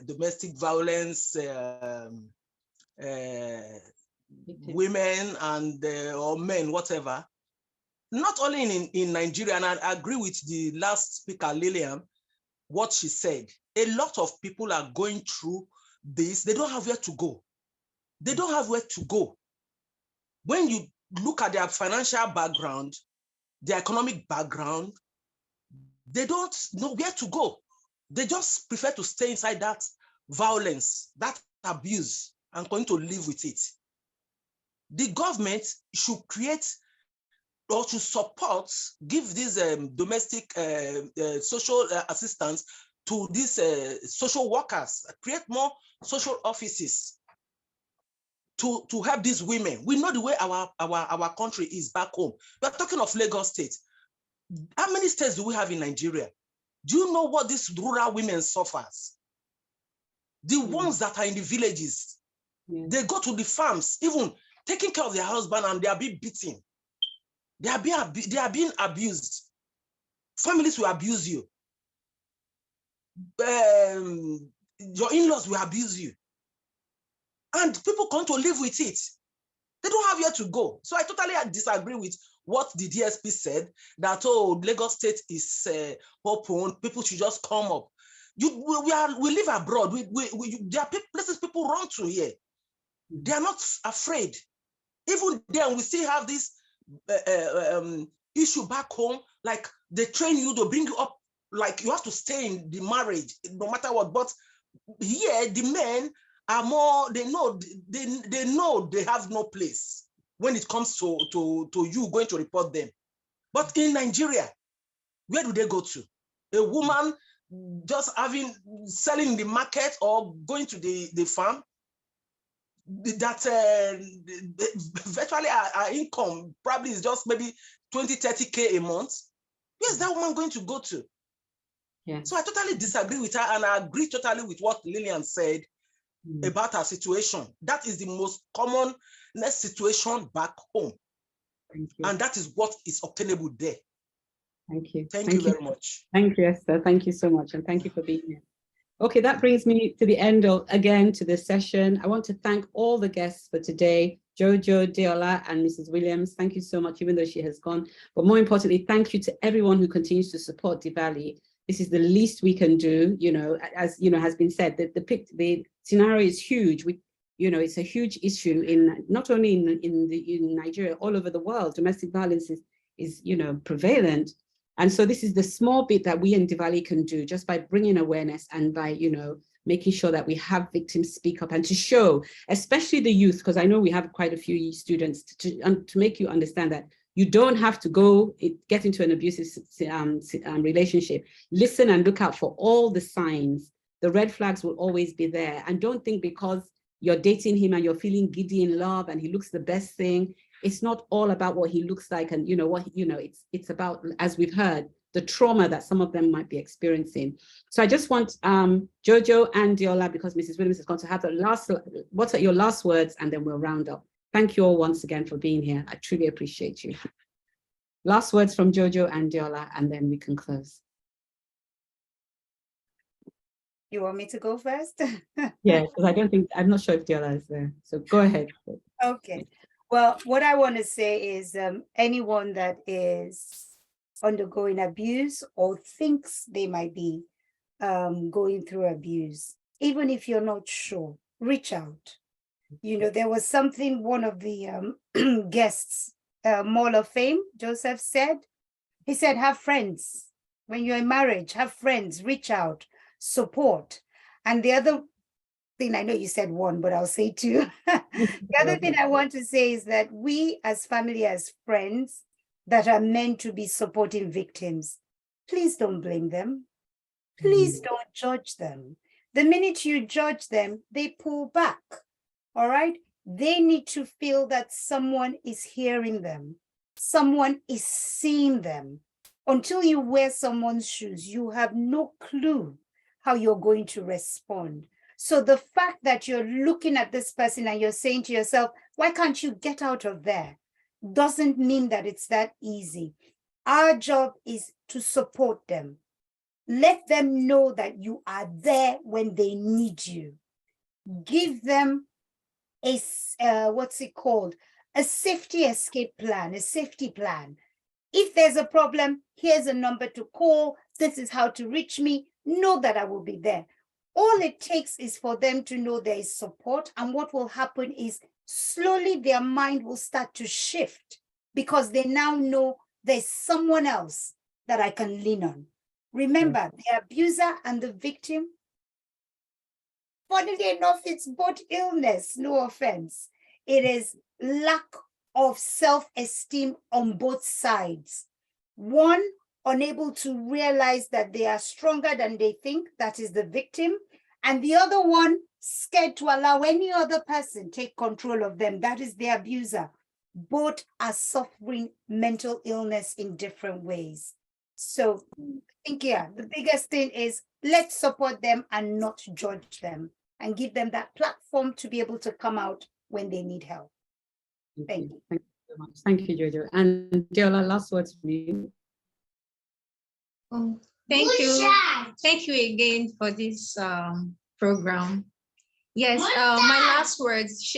domestic violence, women and or men, whatever. Not only in Nigeria, and I agree with the last speaker, Lillian, what she said. A lot of people are going through this. They don't have where to go. They don't have where to go. When you look at their financial background, their economic background, they don't know where to go. They just prefer to stay inside that violence, that abuse, and going to live with it. The government should create or to support, give these domestic social assistance to these social workers, create more social offices to help these women. We know the way our country is back home. We're talking of Lagos State. How many states do we have in Nigeria? Do you know what these rural women suffers? The ones that are in the villages, they go to the farms, even taking care of their husband, and they are being beaten. They are being abused. Families will abuse you. Your in-laws will abuse you. And people come to live with it. They don't have where to go. So I totally disagree with what the DSP said, that, oh, Lagos State is open, people should just come up. We live abroad. There are places people run to here. They are not afraid. Even then, we still have this issue back home, like they train you to bring you up, like you have to stay in the marriage no matter what. But here the men are more, they know they have no place when it comes to you going to report them. But in Nigeria, where do they go to? A woman just selling in the market or going to the farm, that virtually our income probably is just maybe 20-30K a month. Where's that woman going to go to? Yeah. So I totally disagree with her, and I agree totally with what Lillian said about her situation. That is the most common situation back home. And that is what is obtainable there. Thank you. Thank you very much. Thank you, Esther. Thank you so much. And thank you for being here. Okay, that brings me to the end to this session. I want to thank all the guests for today, Jojo, Deola, and Mrs. Williams. Thank you so much, even though she has gone. But more importantly, thank you to everyone who continues to support Diwali. this is the least we can do, you know, as you know, has been said, that the scenario is huge. You know, it's a huge issue in not only in Nigeria, all over the world. Domestic violence is you know, prevalent. And so this is the small bit that we in Diwali can do, just by bringing awareness and by, you know, making sure that we have victims speak up, and to show, especially the youth, because I know we have quite a few students, to make you understand that you don't have to get into an abusive relationship. Listen and look out for all the signs. The red flags will always be there. And don't think because you're dating him and you're feeling giddy in love and he looks the best thing, it's not all about what he looks like. And you know what, you know, it's about, as we've heard, the trauma that some of them might be experiencing. So I just want Jojo and Diola, because Mrs. Williams is going to have the last, what are your last words, and then we'll round up. Thank you all once again for being here. I truly appreciate you. Last words from Jojo and Diola, and then we can close. You want me to go first? Yeah, because I'm not sure if Diola is there. So go ahead. Okay. Well, what I want to say is anyone that is undergoing abuse or thinks they might be going through abuse, even if you're not sure, reach out. You know, there was something one of the guests, Mall of Fame, Joseph said. He said, have friends. When you're in marriage, have friends, reach out, support. And the other thing, I know you said one, but I'll say two. The other thing I want to say is that we as family, as friends that are meant to be supporting victims, please don't blame them. Please don't judge them. The minute you judge them, they pull back. All right? They need to feel that someone is hearing them. Someone is seeing them. Until you wear someone's shoes, you have no clue how you're going to respond. So the fact that you're looking at this person and you're saying to yourself, why can't you get out of there? Doesn't mean that it's that easy. Our job is to support them. Let them know that you are there when they need you. Give them a, what's it called? A safety escape plan, a safety plan. If there's a problem, here's a number to call. This is how to reach me. Know that I will be there. All it takes is for them to know there is support. And what will happen is slowly their mind will start to shift because they now know there's someone else that I can lean on. Remember, the abuser and the victim, funnily enough, it's both illness, no offense. It is lack of self-esteem on both sides. One, unable to realize that they are stronger than they think, that is the victim. And the other one, scared to allow any other person take control of them, that is the abuser. Both are suffering mental illness in different ways. So I think, yeah, the biggest thing is let's support them and not judge them and give them that platform to be able to come out when they need help. Thank you. Thank you so much. Thank you, Jojo. And Diola, last words from you. Oh, thank you. Thank you again for this program. Yes, my last words,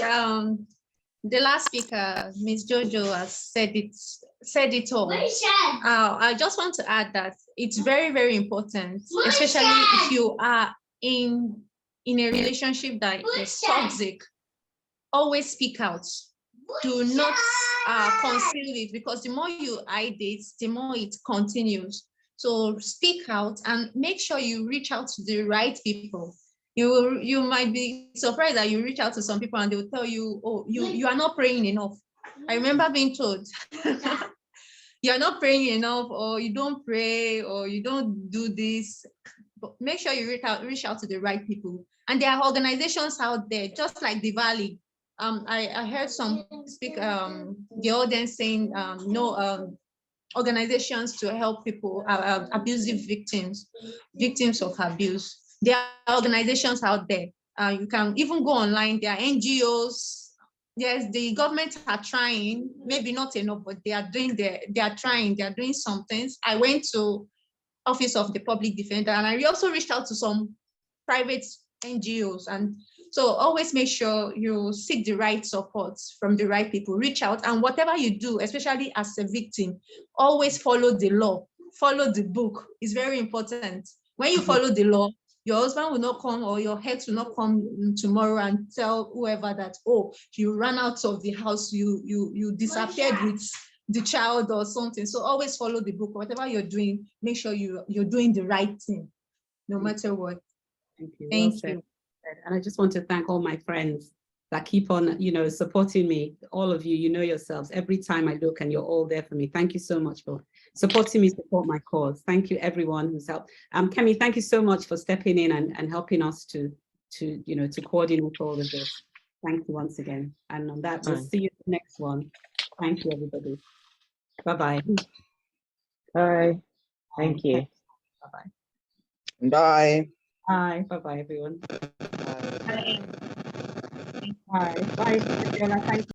the last speaker, Ms. Jojo, has said it all. I just want to add that it's very, very important, especially if you are in a relationship that is toxic. Always speak out. Do not conceal it, because the more you hide it, the more it continues. So speak out and make sure you reach out to the right people. You might be surprised that you reach out to some people and they'll tell you, oh, you are not praying enough. I remember being told, you're not praying enough, or you don't pray, or you don't do this. But make sure you reach out to the right people. And there are organizations out there, just like Diwali. I heard some speak, the audience saying, organizations to help people, abusive victims of abuse. There are organizations out there. You can even go online. There are NGOs. Yes, the government are trying, maybe not enough, but they are trying, they are doing some things. I went to Office of the Public Defender, and I also reached out to some private NGOs. And so always make sure you seek the right support from the right people, reach out, and whatever you do, especially as a victim, always follow the law. follow the book. It's very important. When you follow the law, your husband will not come, or your ex will not come tomorrow and tell whoever that, oh, you ran out of the house, you disappeared with the child or something. So always follow the book. Whatever you're doing, make sure you're doing the right thing, no matter what. Thank you. Thank Well you. said. And I just want to thank all my friends that keep on, supporting me. All of you, you know yourselves. Every time I look and you're all there for me. Thank you so much for supporting me, support my cause. Thank you, everyone who's helped. Kemi, thank you so much for stepping in and helping us to coordinate all of this. Thank you once again. And on that, we'll see you in the next one. Thank you, everybody. Bye-bye. Bye. Thank you. Bye-bye. Bye. Bye. Bye-bye, everyone. Bye. Bye. Bye. Thank you.